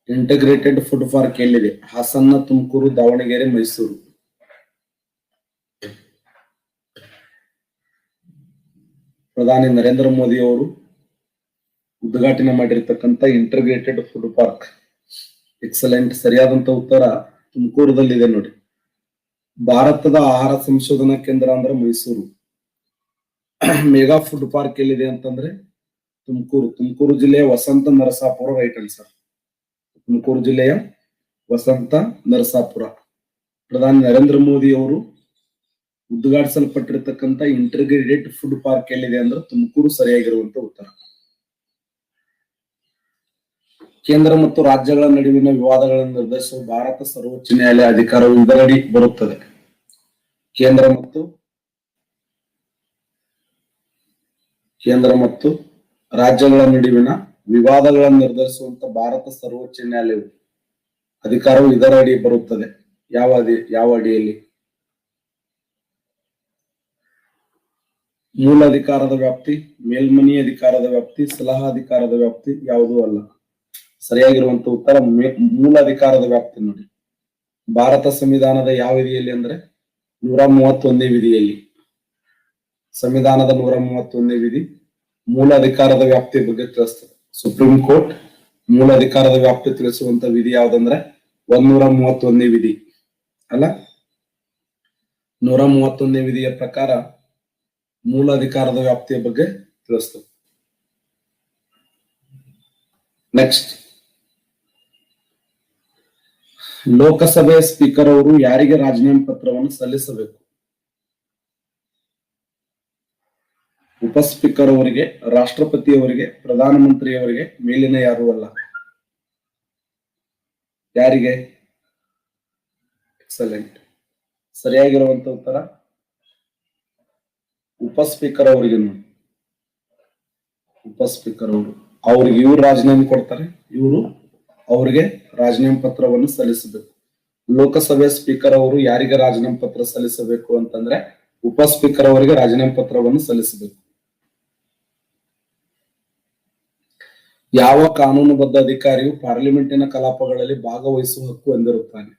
Integrated food park ಎಲ್ಲಿದೆ? ಹಾಸನ, ತುಮಕೂರು, ದಾವಣಗೆರೆ, ಮೈಸೂರು. ಪ್ರಧಾನಿ ನರೇಂದ್ರ ಮೋದಿ ಅವರು ಉದ್ಘಾಟನೆ ಮಾಡಿರ್ತಕ್ಕಂಥ ಇಂಟಿಗ್ರೇಟೆಡ್ ಫುಡ್ ಪಾರ್ಕ್. ಎಕ್ಸಲೆಂಟ್. ಸರಿಯಾದಂತ ಉತ್ತರ ತುಮಕೂರದಲ್ಲಿದೆ ನೋಡಿ. ಭಾರತದ ಆಹಾರ ಸಂಶೋಧನಾ ಕೇಂದ್ರ ಅಂದ್ರೆ ಮೈಸೂರು. ಮೆಗಾ ಫುಡ್ ಪಾರ್ಕ್ ಎಲ್ಲಿದೆ ಅಂತಂದ್ರೆ ತುಮಕೂರು ಜಿಲ್ಲೆಯ ವಸಂತ ನರಸಾಪುರ. Right answer. ತುಮಕೂರು ಜಿಲ್ಲೆಯ ವಸಂತ ನರಸಾಪುರ. ಪ್ರಧಾನಿ ನರೇಂದ್ರ ಮೋದಿ ಅವರು ಉದ್ಘಾಟಿಸಲ್ಪಟ್ಟಿರ್ತಕ್ಕಂಥ ಇಂಟಿಗ್ರೇಟೆಡ್ ಫುಡ್ ಪಾರ್ಕ್ ಎಲ್ಲಿದೆ ಅಂದ್ರೆ ತುಮಕೂರು ಸರಿಯಾಗಿರುವಂತ ಉತ್ತರ. ಕೇಂದ್ರ ಮತ್ತು ರಾಜ್ಯಗಳ ನಡುವಿನ ವಿವಾದಗಳನ್ನು ನಿರ್ಧರಿಸುವ ಭಾರತ ಸರ್ವೋಚ್ಚ ನ್ಯಾಯಾಲಯ ಅಧಿಕಾರವು ಇದರಡಿ ಬರುತ್ತದೆ. ಕೇಂದ್ರ ಮತ್ತು ರಾಜ್ಯಗಳ ನಡುವಿನ ವಿವಾದಗಳನ್ನು ನಿರ್ಧರಿಸುವಂತ ಭಾರತ ಸರ್ವೋಚ್ಚ ನ್ಯಾಯಾಲಯವು ಅಧಿಕಾರವು ಇದರ ಅಡಿ ಬರುತ್ತದೆ. ಯಾವ ಅಡಿಯಲ್ಲಿ? ಮೂಲ ಅಧಿಕಾರದ ವ್ಯಾಪ್ತಿ, ಮೇಲ್ಮನಿ ಅಧಿಕಾರದ ವ್ಯಾಪ್ತಿ, ಸಲಹಾ ಅಧಿಕಾರದ ವ್ಯಾಪ್ತಿ ಯಾವುದೂ ಅಲ್ಲ. ಸರಿಯಾಗಿರುವಂತ ಉತ್ತರ ಮೂಲ ಅಧಿಕಾರದ ವ್ಯಾಪ್ತಿ ನೋಡಿ. ಭಾರತ ಸಂವಿಧಾನದ ಯಾವ ವಿಧಿಯಲ್ಲಿ ಅಂದ್ರೆ 131ನೇ ವಿಧಿಯಲ್ಲಿ. ಸಂವಿಧಾನದ 131ನೇ ವಿಧಿ ಮೂಲ ಅಧಿಕಾರದ ವ್ಯಾಪ್ತಿ ಬಗ್ಗೆ ತಿಳಿಸ್ತದೆ. ಸುಪ್ರೀಂ ಕೋರ್ಟ್ ಮೂಲ ಅಧಿಕಾರದ ವ್ಯಾಪ್ತಿ ತಿಳಿಸುವಂತ ವಿಧಿ ಯಾವ್ದಂದ್ರೆ 131ನೇ ವಿಧಿ ಅಲ್ಲ. 131ನೇ ವಿಧಿಯ ಪ್ರಕಾರ ಮೂಲ ಅಧಿಕಾರದ ವ್ಯಾಪ್ತಿಯ ಬಗ್ಗೆ ತಿಳಿಸ್ತದೆ. ನೆಕ್ಸ್ಟ್, ಲೋಕಸಭೆಯ ಸ್ಪೀಕರ್ ಅವರು ಯಾರಿಗೆ ರಾಜೀನಾಮೆ ಪತ್ರವನ್ನು ಸಲ್ಲಿಸಬೇಕು? ಉಪ ಸ್ಪೀಕರ್ ಅವರಿಗೆ, ರಾಷ್ಟ್ರಪತಿಯವರಿಗೆ, ಪ್ರಧಾನಮಂತ್ರಿಯವರಿಗೆ, ಮೇಲಿನ ಯಾರು ಅಲ್ಲ. ಯಾರಿಗೆ? ಎಕ್ಸಲೆಂಟ್. ಸರಿಯಾಗಿರುವಂತ ಉತ್ತರ ಉಪ ಸ್ಪೀಕರ್ ಅವರಿಗೆ ನೋಡಿ. ಉಪ ಸ್ಪೀಕರ್ ಅವ್ರಿಗೆ ಇವ್ರು ರಾಜೀನಾಮೆ ಕೊಡ್ತಾರೆ, ಇವರು ಅವರಿಗೆ ರಾಜೀನಾಮೆ ಪತ್ರವನ್ನು ಸಲ್ಲಿಸಬೇಕು. ಲೋಕಸಭೆ ಸ್ಪೀಕರ್ ಅವರು ಯಾರಿಗೆ ರಾಜೀನಾಮೆ ಪತ್ರ ಸಲ್ಲಿಸಬೇಕು ಅಂತಂದ್ರೆ ಉಪ ಸ್ಪೀಕರ್ ಅವರಿಗೆ ರಾಜೀನಾಮೆ ಪತ್ರವನ್ನು ಸಲ್ಲಿಸಬೇಕು. ಯಾವ ಕಾನೂನುಬದ್ಧ ಅಧಿಕಾರಿಯು ಪಾರ್ಲಿಮೆಂಟಿನ ಕಲಾಪಗಳಲ್ಲಿ ಭಾಗವಹಿಸುವ ಹಕ್ಕು ಹೊಂದಿರುತ್ತಾನೆ?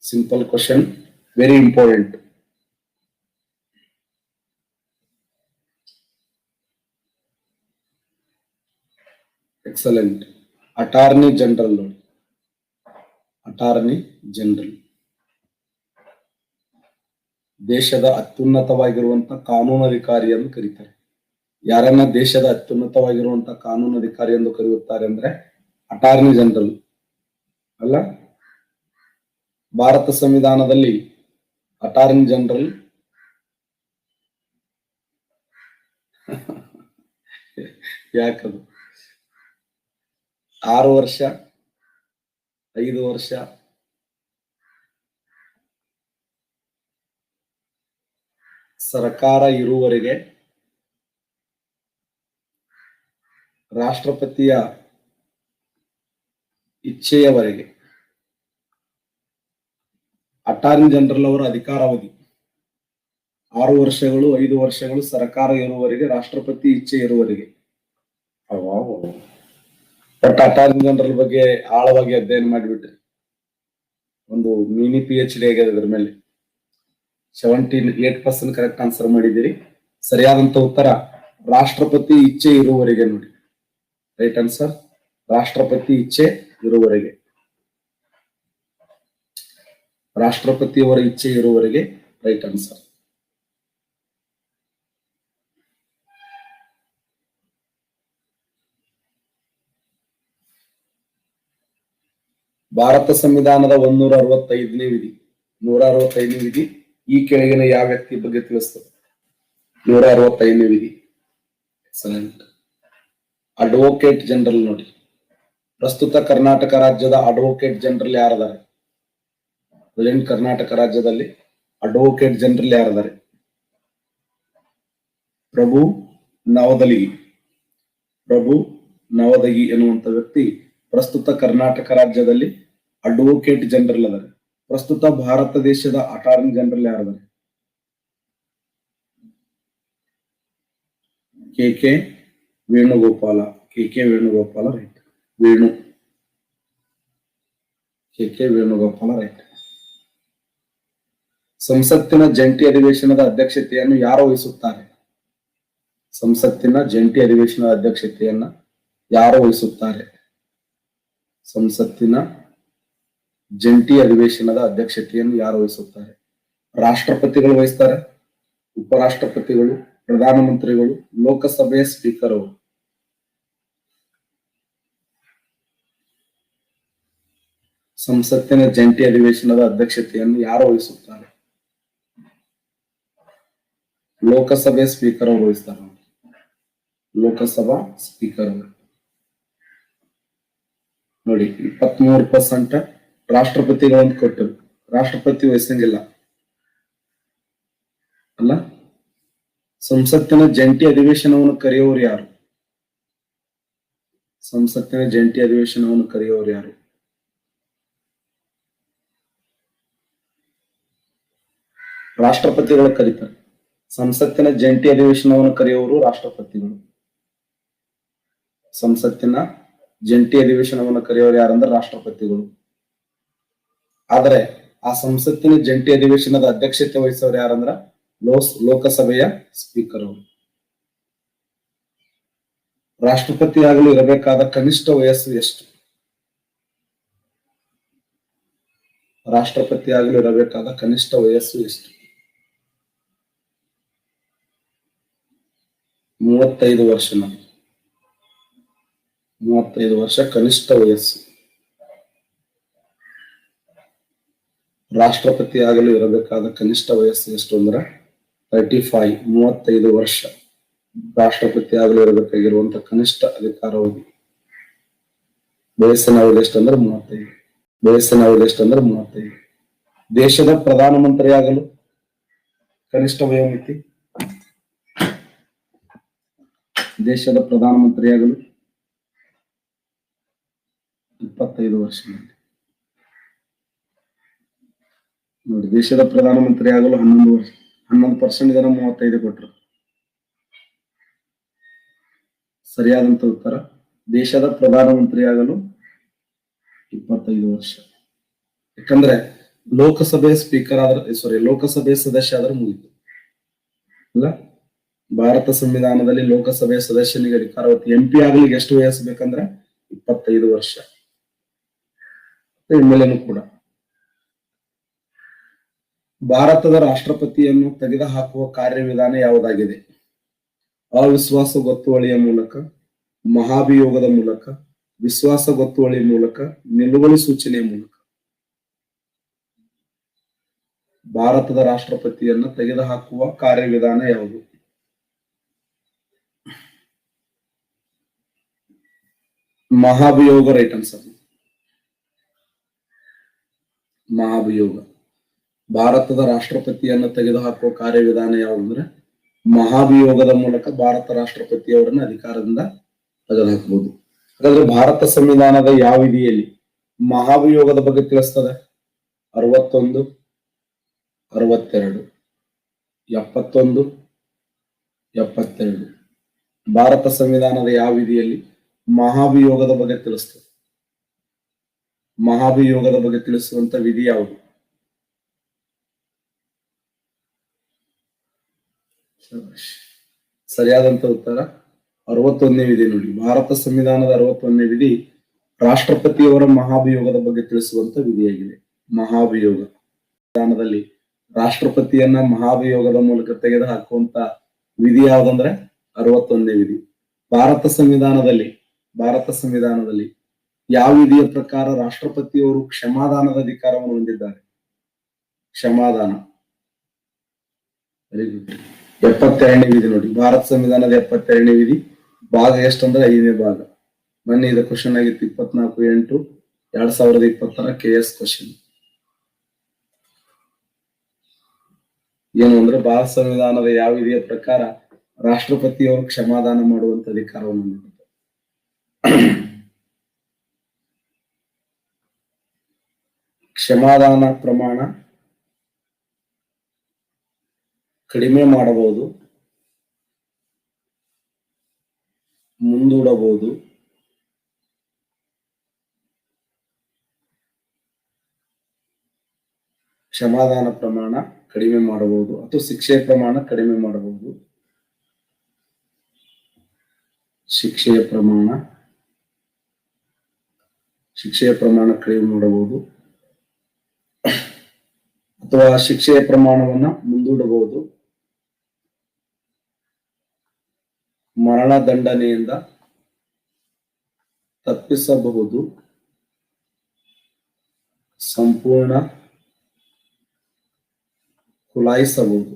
Simple question, very important. Excellent. Attorney general ನೋಡಿ. ಅಟಾರ್ನಿ ಜನರಲ್ ದೇಶದ ಅತ್ಯುನ್ನತವಾಗಿರುವಂತ ಕಾನೂನು ಅಧಿಕಾರಿ ಎಂದು ಕರೀತಾರೆ. ಯಾರನ್ನ ದೇಶದ ಅತ್ಯುನ್ನತವಾಗಿರುವಂತ ಕಾನೂನು ಅಧಿಕಾರಿ ಎಂದು ಕರೆಯುತ್ತಾರೆ ಅಂದ್ರೆ ಅಟಾರ್ನಿ ಜನರಲ್ ಅಲ್ಲ. ಭಾರತ ಸಂವಿಧಾನದಲ್ಲಿ ಅಟಾರ್ನಿ ಜನರಲ್ ಯಾಕದು 6 ವರ್ಷ, 5 ವರ್ಷ, ಸರ್ಕಾರ ಇರುವವರೆಗೆ, ರಾಷ್ಟ್ರಪತಿಯ ಇಚ್ಛೆಯವರೆಗೆ ಅಟಾರ್ನಿ ಜನರಲ್ ಅವರ ಅಧಿಕಾರಾವಧಿ 6 ವರ್ಷಗಳು, 5 ವರ್ಷಗಳು, ಸರ್ಕಾರ ಇರುವವರೆಗೆ, ರಾಷ್ಟ್ರಪತಿ ಇಚ್ಛೆ ಇರುವವರೆಗೆ. ಬಟ್ ಅಟಾರ್ನಿ ಜನರಲ್ ಬಗ್ಗೆ ಆಳವಾಗಿ ಅಧ್ಯಯನ ಮಾಡಿಬಿಟ್ರಿ. ಒಂದು ಮಿನಿ PhD ಆಗಿದೆ ಅದ್ರ ಮೇಲೆ. 78% ಕರೆಕ್ಟ್ ಆನ್ಸರ್ ಮಾಡಿದ್ದೀರಿ. ಸರಿಯಾದಂತ ಉತ್ತರ ರಾಷ್ಟ್ರಪತಿ ಇಚ್ಛೆ ಇರುವವರೆಗೆ ನೋಡಿ. ರೈಟ್ ಆನ್ಸರ್, ರಾಷ್ಟ್ರಪತಿ ಇಚ್ಛೆ ಇರುವವರೆಗೆ. ರಾಷ್ಟ್ರಪತಿಯವರ ಇಚ್ಛೆ ಇರುವವರೆಗೆ ರೈಟ್ ಆನ್ಸರ್. ಭಾರತ ಸಂವಿಧಾನದ 165ನೇ ವಿಧಿ 165ನೇ ವಿಧಿ ಈ ಕೆಳಗಿನ ಯಾವ ವ್ಯಕ್ತಿ ಬಗ್ಗೆ ತಿಳಿಸ್ತದೆ? 165ನೇ ವಿಧಿ. ಎಕ್ಸಲೆಂಟ್. ಅಡ್ವೊಕೇಟ್ ಜನರಲ್ ನೋಡಿ. ಪ್ರಸ್ತುತ ಕರ್ನಾಟಕ ರಾಜ್ಯದ ಅಡ್ವೊಕೇಟ್ ಜನರಲ್ ಯಾರಿದ್ದಾರೆ? ಪ್ರೆಸೆಂಟ್ ಕರ್ನಾಟಕ ರಾಜ್ಯದಲ್ಲಿ ಅಡ್ವೊಕೇಟ್ ಜನರಲ್ ಯಾರಿದ್ದಾರೆ? ಪ್ರಭು ನವದಗಿ ಎನ್ನುವಂತ ವ್ಯಕ್ತಿ ಪ್ರಸ್ತುತ ಕರ್ನಾಟಕ ರಾಜ್ಯದಲ್ಲಿ ಅಡ್ವೊಕೇಟ್ ಜನರಲ್ ಅದಾರೆ. ಪ್ರಸ್ತುತ ಭಾರತ ದೇಶದ ಅಟಾರ್ನಿ ಜನರಲ್ ಯಾರಿದ್ದಾರೆ? ಕೆ ವೇಣುಗೋಪಾಲ. ರೈಟ್. ವೇಣು, ಕೆ ವೇಣುಗೋಪಾಲ ರೈಟ್. ಸಂಸತ್ತಿನ ಜಂಟಿ ಅಧಿವೇಶನದ ಅಧ್ಯಕ್ಷತೆಯನ್ನು ಯಾರು ವಹಿಸುತ್ತಾರೆ? ಸಂಸತ್ತಿನ ಜಂಟಿ ಅಧಿವೇಶನದ ಅಧ್ಯಕ್ಷತೆಯನ್ನ ಯಾರು ವಹಿಸುತ್ತಾರೆ? ಸಂಸತ್ತಿನ ಜಂಟಿ ಅಧಿವೇಶನದ ಅಧ್ಯಕ್ಷತೆಯನ್ನು ಯಾರು ವಹಿಸುತ್ತಾರೆ? ರಾಷ್ಟ್ರಪತಿಗಳು ವಹಿಸ್ತಾರೆ, ಉಪರಾಷ್ಟ್ರಪತಿಗಳು, ಪ್ರಧಾನಮಂತ್ರಿಗಳು, ಲೋಕಸಭೆಯ ಸ್ಪೀಕರ್ ಅವರು. ಸಂಸತ್ತಿನ ಜಂಟಿ ಅಧಿವೇಶನದ ಅಧ್ಯಕ್ಷತೆಯನ್ನು ಯಾರು ವಹಿಸುತ್ತಾರೆ? ಲೋಕಸಭೆ ಸ್ಪೀಕರ್ ಅವರು ವಹಿಸ್ತಾರೆ. ಲೋಕಸಭಾ ಸ್ಪೀಕರ್ ಅವರು ನೋಡಿ. 23% ರಾಷ್ಟ್ರಪತಿಗಳಂತ ಕೊಟ್ಟರು. ರಾಷ್ಟ್ರಪತಿ ವಹಿಸಂಗಿಲ್ಲ ಅಲ್ಲ. ಸಂಸತ್ತಿನ ಜಂಟಿ ಅಧಿವೇಶನವನ್ನು ಕರೆಯುವವರು ಯಾರು? ಸಂಸತ್ತಿನ ಜಂಟಿ ಅಧಿವೇಶನವನ್ನು ಕರೆಯುವವರು ಯಾರು? ರಾಷ್ಟ್ರಪತಿಗಳು ಕರೀತಾರೆ. ಸಂಸತ್ತಿನ ಜಂಟಿ ಅಧಿವೇಶನವನ್ನು ಕರೆಯುವವರು ರಾಷ್ಟ್ರಪತಿಗಳು. ಸಂಸತ್ತಿನ ಜಂಟಿ ಅಧಿವೇಶನವನ್ನು ಕರೆಯುವವರು ಯಾರಂದ್ರೆ ರಾಷ್ಟ್ರಪತಿಗಳು. ಆದರೆ ಆ ಸಂಸತ್ತಿನ ಜಂಟಿ ಅಧಿವೇಶನದ ಅಧ್ಯಕ್ಷತೆ ವಹಿಸೋರು ಯಾರಂದ್ರ ಲೋಕಸಭೆಯ ಸ್ಪೀಕರ್ ಅವರು. ರಾಷ್ಟ್ರಪತಿ ಆಗಲು ಇರಬೇಕಾದ ಕನಿಷ್ಠ ವಯಸ್ಸು ಎಷ್ಟು? ರಾಷ್ಟ್ರಪತಿ ಆಗಲು ಇರಬೇಕಾದ ಕನಿಷ್ಠ ವಯಸ್ಸು ಎಷ್ಟು? 35 ವರ್ಷ. 35 ವರ್ಷ ಕನಿಷ್ಠ ವಯಸ್ಸು. ರಾಷ್ಟ್ರಪತಿ ಆಗಲು ಇರಬೇಕಾದ ಕನಿಷ್ಠ ವಯಸ್ಸು ಎಷ್ಟು ಅಂದ್ರೆ 35, 35 ವರ್ಷ. ರಾಷ್ಟ್ರಪತಿ ಆಗಲು ಇರಬೇಕಾಗಿರುವಂತ ಕನಿಷ್ಠ ಅಧಿಕಾರಾವಧಿ. ವಯಸ್ಸಿನ ಅವಧಿ ಎಷ್ಟಂದ್ರೆ 35. ವಯಸ್ಸಿನ ಅವಧಿ ಎಷ್ಟಂದ್ರೆ 35. ದೇಶದ ಪ್ರಧಾನಮಂತ್ರಿ ಆಗಲು ಕನಿಷ್ಠ ವಯೋಮಿತಿ. ದೇಶದ ಪ್ರಧಾನಮಂತ್ರಿ ಆಗಲು 25 ವರ್ಷ. ನೋಡಿ, ದೇಶದ ಪ್ರಧಾನಮಂತ್ರಿ ಆಗಲು 11 ವರ್ಷ. 11% ಜನ 35 ಕೊಟ್ಟರು. ಸರಿಯಾದಂತ ಉತ್ತರ ದೇಶದ ಪ್ರಧಾನಮಂತ್ರಿ ಆಗಲು 25 ವರ್ಷ. ಯಾಕಂದ್ರೆ ಲೋಕಸಭೆ ಸ್ಪೀಕರ್ ಆದ್ರೆ ಲೋಕಸಭೆ ಸದಸ್ಯ ಆದ್ರೆ ಮುಗಿತು ಅಲ್ಲ. ಭಾರತ ಸಂವಿಧಾನದಲ್ಲಿ ಲೋಕಸಭೆಯ ಸದಸ್ಯನಿಗೆ ಅಧಿಕಾರಾವಧಿ MP ಆಗ್ಲಿಕ್ಕೆ ಎಷ್ಟು ವಯಸ್ಸು ಬೇಕಂದ್ರೆ 25 ವರ್ಷ. MLA ಕೂಡ. ಭಾರತದ ರಾಷ್ಟ್ರಪತಿಯನ್ನು ತೆಗೆದುಹಾಕುವ ಕಾರ್ಯವಿಧಾನ ಯಾವುದಾಗಿದೆ? ಅವಿಶ್ವಾಸ ಗೊತ್ತುವಳಿಯ ಮೂಲಕ, ಮಹಾಭಿಯೋಗದ ಮೂಲಕ, ವಿಶ್ವಾಸ ಗೊತ್ತುವಳಿ ಮೂಲಕ, ನಿಲುವಳಿ ಸೂಚನೆಯ ಮೂಲಕ. ಭಾರತದ ರಾಷ್ಟ್ರಪತಿಯನ್ನು ತೆಗೆದುಹಾಕುವ ಕಾರ್ಯವಿಧಾನ ಯಾವುದು? ಮಹಾಭಿಯೋಗ ರೈಟ್ ಆನ್ಸರ್. ಮಹಾಭಿಯೋಗ. ಭಾರತದ ರಾಷ್ಟ್ರಪತಿಯನ್ನು ತೆಗೆದುಹಾಕುವ ಕಾರ್ಯವಿಧಾನ ಯಾವುದಂದ್ರೆ ಮಹಾಭಿಯೋಗದ ಮೂಲಕ ಭಾರತ ರಾಷ್ಟ್ರಪತಿಯವರನ್ನ ಅಧಿಕಾರದಿಂದ ತೆಗೆದುಹಾಕಬಹುದು. ಹಾಗಾದ್ರೆ ಭಾರತ ಸಂವಿಧಾನದ ಯಾವ ವಿಧಿಯಲ್ಲಿ ಮಹಾಭಿಯೋಗದ ಬಗ್ಗೆ ತಿಳಿಸ್ತದೆ? 61, 62, 71, 72. ಭಾರತ ಸಂವಿಧಾನದ ಯಾವ ವಿಧಿಯಲ್ಲಿ ಮಹಾಭಿಯೋಗದ ಬಗ್ಗೆ ತಿಳಿಸ್ತದೆ? ಮಹಾಭಿಯೋಗದ ಬಗ್ಗೆ ತಿಳಿಸುವಂತ ವಿಧಿ ಯಾವುದು? ಸರಿಯಾದಂತ ಉತ್ತರ 61ನೇ ವಿಧಿ. ನೋಡಿ, ಭಾರತ ಸಂವಿಧಾನದ 61ನೇ ವಿಧಿ ರಾಷ್ಟ್ರಪತಿಯವರ ಮಹಾಭಿಯೋಗದ ಬಗ್ಗೆ ತಿಳಿಸುವಂತ ವಿಧಿಯಾಗಿದೆ. ಮಹಾಭಿಯೋಗ. ಸಂವಿಧಾನದಲ್ಲಿ ರಾಷ್ಟ್ರಪತಿಯನ್ನ ಮಹಾಭಿಯೋಗದ ಮೂಲಕ ತೆಗೆದು ಹಾಕುವಂತ ವಿಧಿ ಯಾವ್ದಂದ್ರೆ 61ನೇ ವಿಧಿ. ಭಾರತ ಸಂವಿಧಾನದಲ್ಲಿ ಯಾವ ವಿಧಿಯ ಪ್ರಕಾರ ರಾಷ್ಟ್ರಪತಿಯವರು ಕ್ಷಮಾದಾನದ ಅಧಿಕಾರವನ್ನು ಹೊಂದಿದ್ದಾರೆ? ಕ್ಷಮಾದಾನ. Very good. 72ನೇ ವಿಧಿ. ನೋಡಿ, ಭಾರತ ಸಂವಿಧಾನದ 72ನೇ ವಿಧಿ ಭಾಗ ಎಷ್ಟಂದ್ರೆ 5ನೇ ಭಾಗ. ಮೊನ್ನೆ ಇದು ಕ್ವಶನ್ ಆಗಿತ್ತು 24/8/2020 KS ಕ್ವಶನ್. ಏನು ಅಂದ್ರೆ ಭಾರತ ಸಂವಿಧಾನದ ಯಾವ ವಿಧಿಯ ಪ್ರಕಾರ ರಾಷ್ಟ್ರಪತಿಯವರು ಕ್ಷಮಾದಾನ ಮಾಡುವಂತ ಅಧಿಕಾರವನ್ನು ಹೊಂದಿದ್ದಾರೆ? ಕ್ಷಮಾದಾನ ಪ್ರಮಾಣ ಕಡಿಮೆ ಮಾಡಬಹುದು, ಮುಂದೂಡಬಹುದು, ಕ್ಷಮಾದಾನ ಪ್ರಮಾಣ ಕಡಿಮೆ ಮಾಡಬಹುದು ಅಥವಾ ಶಿಕ್ಷೆಯ ಪ್ರಮಾಣ ಕಡಿಮೆ ಮಾಡಬಹುದು. ಶಿಕ್ಷೆಯ ಪ್ರಮಾಣ ಕಡಿಮೆ ಮಾಡಬಹುದು ಅಥವಾ ಶಿಕ್ಷೆಯ ಪ್ರಮಾಣವನ್ನ ಮುಂದೂಡಬಹುದು. ಮರಣದಂಡನೆಯಿಂದ ತಪ್ಪಿಸಬಹುದು. ಸಂಪೂರ್ಣ ಖುಲಾಯಿಸಬಹುದು.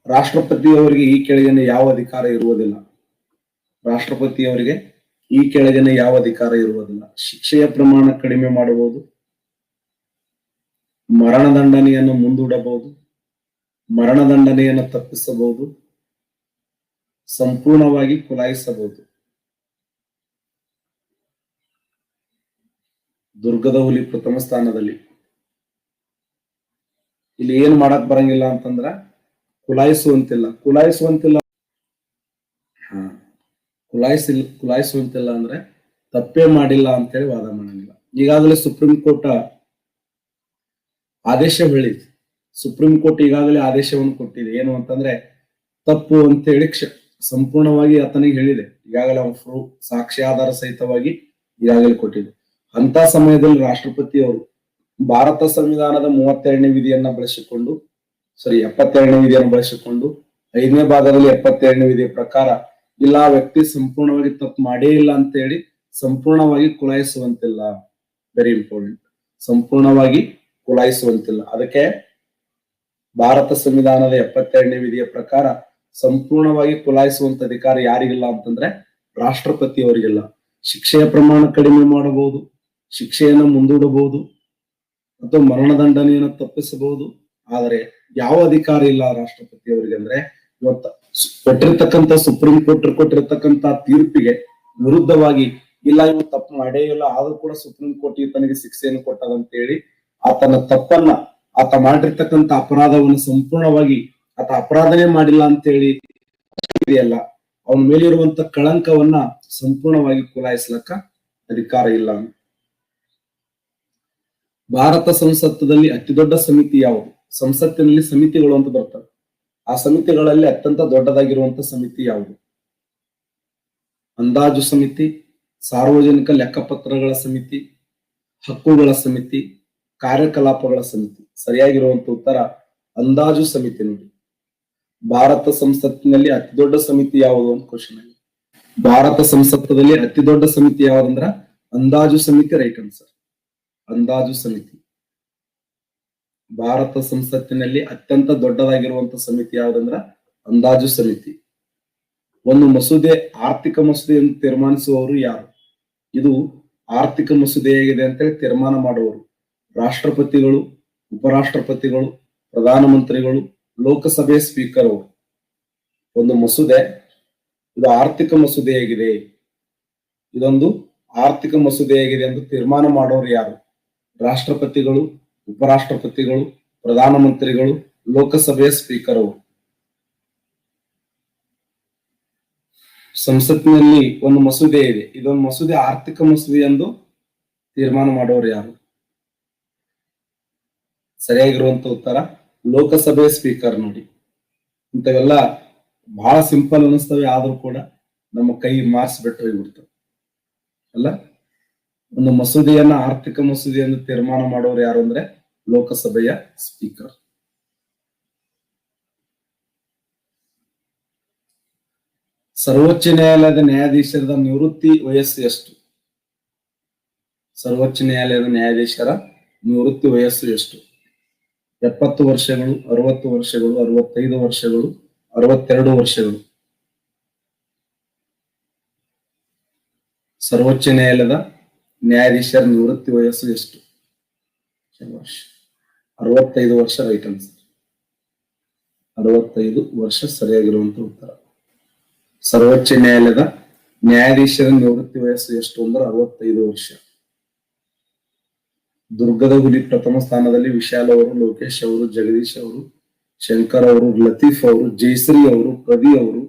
ರಾಷ್ಟ್ರಪತಿಯವರಿಗೆ ಈ ಕೆಳಗಿನ ಯಾವ ಅಧಿಕಾರ ಇರುವುದಿಲ್ಲ? ರಾಷ್ಟ್ರಪತಿಯವರಿಗೆ ಈ ಕೆಳಗಿನ ಯಾವ ಅಧಿಕಾರ ಇರುವುದಿಲ್ಲ? ಶಿಕ್ಷೆಯ ಪ್ರಮಾಣ ಕಡಿಮೆ ಮಾಡಬಹುದು, ಮರಣದಂಡನೆಯನ್ನು ಮುಂದೂಡಬಹುದು, ಮರಣದಂಡನೆಯನ್ನು ತಪ್ಪಿಸಬಹುದು, ಸಂಪೂರ್ಣವಾಗಿ ಖುಲಾಯಿಸಬಹುದು. ದುರ್ಗದ ಹುಲಿ ಪ್ರಥಮ ಸ್ಥಾನದಲ್ಲಿ. ಇಲ್ಲಿ ಏನ್ ಮಾಡಕ್ ಬರಂಗಿಲ್ಲ ಅಂತಂದ್ರ ಖುಲಾಯಿಸುವಂತಿಲ್ಲ. ಖುಲಾಯಿಸುವಂತಿಲ್ಲ ಅಂದ್ರೆ ತಪ್ಪೇ ಮಾಡಿಲ್ಲ ಅಂತೇಳಿ ವಾದ ಮಾಡಂಗಿಲ್ಲ. ಈಗಾಗಲೇ ಸುಪ್ರೀಂ ಕೋರ್ಟ್ ಆದೇಶ ಹೇಳಿದೆ. ಸುಪ್ರೀಂ ಕೋರ್ಟ್ ಈಗಾಗಲೇ ಆದೇಶವನ್ನು ಕೊಟ್ಟಿದೆ. ಏನು ಅಂತಂದ್ರೆ ತಪ್ಪು ಅಂತೇಳಿ ಸಂಪೂರ್ಣವಾಗಿ ಆತನಿಗೆ ಹೇಳಿದೆ. ಈಗಾಗಲೇ ಅವನು ಸಾಕ್ಷ್ಯಾಧಾರ ಸಹಿತವಾಗಿ ಈಗಾಗಲೇ ಕೊಟ್ಟಿದೆ. ಅಂತ ಸಮಯದಲ್ಲಿ ರಾಷ್ಟ್ರಪತಿ ಅವರು ಭಾರತ ಸಂವಿಧಾನದ 32ನೇ ವಿಧಿಯನ್ನ ಬಳಸಿಕೊಂಡು 72ನೇ ವಿಧಿಯನ್ನು ಬಳಸಿಕೊಂಡು 5ನೇ ಭಾಗದಲ್ಲಿ 72ನೇ ವಿಧಿಯ ಪ್ರಕಾರ ಇಲ್ಲ, ವ್ಯಕ್ತಿ ಸಂಪೂರ್ಣವಾಗಿ ತಪ್ಪು ಮಾಡೇ ಇಲ್ಲ ಅಂತ ಹೇಳಿ ಸಂಪೂರ್ಣವಾಗಿ ಖುಲಾಯಿಸುವಂತಿಲ್ಲ. Very important. ಸಂಪೂರ್ಣವಾಗಿ ಖುಲಾಯಿಸುವಂತಿಲ್ಲ. ಅದಕ್ಕೆ ಭಾರತ ಸಂವಿಧಾನದ 72ನೇ ವಿಧಿಯ ಪ್ರಕಾರ ಸಂಪೂರ್ಣವಾಗಿ ಖುಲಾಯಿಸುವಂತ ಅಧಿಕಾರ ಯಾರಿಗಿಲ್ಲ ಅಂತಂದ್ರೆ ರಾಷ್ಟ್ರಪತಿಯವರಿಗಿಲ್ಲ. ಶಿಕ್ಷೆಯ ಪ್ರಮಾಣ ಕಡಿಮೆ ಮಾಡಬಹುದು, ಶಿಕ್ಷೆಯನ್ನು ಮುಂದೂಡಬಹುದು ಅಥವಾ ಮರಣದಂಡನೆಯನ್ನು ತಪ್ಪಿಸಬಹುದು. ಆದರೆ ಯಾವ ಅಧಿಕಾರ ಇಲ್ಲ ರಾಷ್ಟ್ರಪತಿಯವರಿಗೆ ಅಂದ್ರೆ ಇವತ್ತ ಕೊಟ್ಟಿರ್ತಕ್ಕಂಥ ಸುಪ್ರೀಂ ಕೋರ್ಟ್ ಕೊಟ್ಟಿರ್ತಕ್ಕಂಥ ತೀರ್ಪಿಗೆ ವಿರುದ್ಧವಾಗಿ ಇಲ್ಲ, ಇವು ತಪ್ಪು ಮಾಡೇ ಇಲ್ಲ, ಆದ್ರೂ ಕೂಡ ಸುಪ್ರೀಂ ಕೋರ್ಟ್ ಈತನಿಗೆ ಶಿಕ್ಷೆಯನ್ನು ಕೊಟ್ಟದಂತ ಹೇಳಿ ಆತನ ತಪ್ಪನ್ನ, ಆತ ಮಾಡಿರ್ತಕ್ಕಂಥ ಅಪರಾಧವನ್ನು ಸಂಪೂರ್ಣವಾಗಿ ಆತ ಅಪರಾಧನೇ ಮಾಡಿಲ್ಲ ಅಂತ ಹೇಳಿ ಇದೆಯಲ್ಲ, ಅವನ ಮೇಲಿರುವಂತ ಕಳಂಕವನ್ನ ಸಂಪೂರ್ಣವಾಗಿ ಖುಲಾಯಿಸ್ಲಕ್ಕ ಅಧಿಕಾರ ಇಲ್ಲ. ಭಾರತ ಸಂಸತ್ತದಲ್ಲಿ ಅತಿ ದೊಡ್ಡ ಸಮಿತಿ ಯಾವುದು? ಸಂಸತ್ತಿನಲ್ಲಿ ಸಮಿತಿಗಳು ಅಂತ ಬರ್ತವೆ. ಆ ಸಮಿತಿಗಳಲ್ಲಿ ಅತ್ಯಂತ ದೊಡ್ಡದಾಗಿರುವಂತ ಸಮಿತಿ ಯಾವುದು? ಅಂದಾಜು ಸಮಿತಿ, ಸಾರ್ವಜನಿಕ ಲೆಕ್ಕಪತ್ರಗಳ ಸಮಿತಿ, ಹಕ್ಕುಗಳ ಸಮಿತಿ, ಕಾರ್ಯಕಲಾಪಗಳ ಸಮಿತಿ. ಸರಿಯಾಗಿರುವಂತ ಉತ್ತರ ಅಂದಾಜು ಸಮಿತಿ. ನೋಡಿ, ಭಾರತ ಸಂಸತ್ತಿನಲ್ಲಿ ಅತಿ ದೊಡ್ಡ ಸಮಿತಿ ಯಾವುದು ಅಂತ ಕ್ವಶನ್ ಆಗಿದೆ. ಭಾರತ ಸಂಸತ್ತದಲ್ಲಿ ಅತಿ ದೊಡ್ಡ ಸಮಿತಿ ಯಾವ್ದಂದ್ರ ಅಂದಾಜು ಸಮಿತಿ. ರೈಟ್ ಆನ್ಸರ್, ಅಂದಾಜು ಸಮಿತಿ. ಭಾರತ ಸಂಸತ್ತಿನಲ್ಲಿ ಅತ್ಯಂತ ದೊಡ್ಡದಾಗಿರುವಂತ ಸಮಿತಿ ಯಾವ್ದಂದ್ರ ಅಂದಾಜು ಸಮಿತಿ. ಒಂದು ಮಸೂದೆ ಆರ್ಥಿಕ ಮಸೂದೆಯನ್ನು ತೀರ್ಮಾನಿಸುವವರು ಯಾರು? ಇದು ಆರ್ಥಿಕ ಮಸೂದೆಯಾಗಿದೆ ಅಂತೇಳಿ ತೀರ್ಮಾನ ಮಾಡುವವರು ರಾಷ್ಟ್ರಪತಿಗಳು, ಉಪರಾಷ್ಟ್ರಪತಿಗಳು, ಪ್ರಧಾನಮಂತ್ರಿಗಳು, ಲೋಕಸಭೆ ಸ್ಪೀಕರ್ ಅವರು. ಒಂದು ಮಸೂದೆ ಇದು ಆರ್ಥಿಕ ಮಸೂದೆಯಾಗಿದೆ, ಇದೊಂದು ಆರ್ಥಿಕ ಮಸೂದೆಯಾಗಿದೆ ಎಂದು ತೀರ್ಮಾನ ಮಾಡೋರು ಯಾರು? ರಾಷ್ಟ್ರಪತಿಗಳು, ಉಪರಾಷ್ಟ್ರಪತಿಗಳು, ಪ್ರಧಾನಮಂತ್ರಿಗಳು, ಲೋಕಸಭೆಯ ಸ್ಪೀಕರ್ ಅವರು. ಸಂಸತ್ತಿನಲ್ಲಿ ಒಂದು ಮಸೂದೆ ಇದೆ, ಇದೊಂದು ಮಸೂದೆ ಆರ್ಥಿಕ ಮಸೂದೆ ಎಂದು ತೀರ್ಮಾನ ಮಾಡೋರು ಯಾರು? ಸರಿಯಾಗಿರುವಂತ ಉತ್ತರ ಲೋಕಸಭೆ ಸ್ಪೀಕರ್. ನೋಡಿ, ಇಂಥವೆಲ್ಲ ಬಹಳ ಸಿಂಪಲ್ ಅನಿಸ್ತವೆ, ಆದ್ರೂ ಕೂಡ ನಮ್ಮ ಕೈ ಮಾರ್ಕ್ಸ್ ಬಿಟ್ಟು ಹೋಗ್ಬಿಡ್ತವೆ ಅಲ್ಲ. ಒಂದು ಮಸೂದೆಯನ್ನ ಆರ್ಥಿಕ ಮಸೂದೆಯನ್ನು ತೀರ್ಮಾನ ಮಾಡೋರು ಯಾರು ಅಂದ್ರೆ ಲೋಕಸಭೆಯ ಸ್ಪೀಕರ್. ಸರ್ವೋಚ್ಚ ನ್ಯಾಯಾಲಯದ ನ್ಯಾಯಾಧೀಶರ ನಿವೃತ್ತಿ ವಯಸ್ಸು ಎಷ್ಟು? ಸರ್ವೋಚ್ಚ ನ್ಯಾಯಾಲಯದ ನ್ಯಾಯಾಧೀಶರ ನಿವೃತ್ತಿ ವಯಸ್ಸು ಎಷ್ಟು? 70 ವರ್ಷಗಳು, 60 ವರ್ಷಗಳು, 65 ವರ್ಷಗಳು, 62 ವರ್ಷಗಳು. ಸರ್ವೋಚ್ಚ ನ್ಯಾಯಾಲಯದ ನ್ಯಾಯಾಧೀಶರ ನಿವೃತ್ತಿ ವಯಸ್ಸು ಎಷ್ಟು? 65 ವರ್ಷ. ರೈಟ್ ಆನ್ಸರ್, 65 ವರ್ಷ ಸರಿಯಾಗಿರುವಂತ ಉತ್ತರ. ಸರ್ವೋಚ್ಚ ನ್ಯಾಯಾಲಯದ ನ್ಯಾಯಾಧೀಶರ ನಿವೃತ್ತಿ ವಯಸ್ಸು ಎಷ್ಟು ಅಂದ್ರೆ 65 ವರ್ಷ. ದುರ್ಗದ ಹುಲಿ ಪ್ರಥಮ ಸ್ಥಾನದಲ್ಲಿ ವಿಶಾಲ್ ಅವರು, ಲೋಕೇಶ್ ಅವರು, ಜಗದೀಶ್ ಅವರು, ಶಂಕರ್ ಅವರು, ಲತೀಫ್ ಅವರು, ಜಯಶ್ರೀ ಅವರು, ಪ್ರದಿ ಅವರು,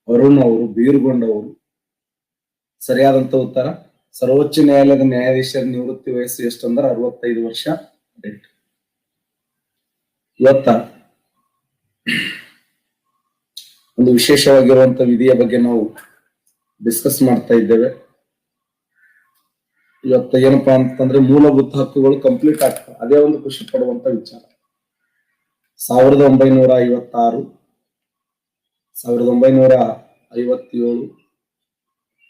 ಅರುಣ್ ಅವರು, ಬೀರ್ಗೊಂಡ್ ಅವರು. ಸರಿಯಾದಂತ ಉತ್ತರ ಸರ್ವೋಚ್ಚ ನ್ಯಾಯಾಲಯದ ನ್ಯಾಯಾಧೀಶರ ನಿವೃತ್ತಿ ವಯಸ್ಸು ಎಷ್ಟು ಅಂದ್ರೆ 65 ವರ್ಷ. ಇವತ್ತ ಒಂದು ವಿಶೇಷವಾಗಿರುವಂತ ವಿಧಿಯ ಬಗ್ಗೆ ನಾವು ಡಿಸ್ಕಸ್ ಮಾಡ್ತಾ ಇದ್ದೇವೆ. ಇವತ್ತ ಏನಪ್ಪಾ ಅಂತಂದ್ರೆ ಮೂಲಭೂತ ಹಕ್ಕುಗಳು ಕಂಪ್ಲೀಟ್ ಆಗ್ತವೆ. ಅದೇ ಒಂದು ಖುಷಿ ಪಡುವಂತ ವಿಚಾರ. 1956, 1957,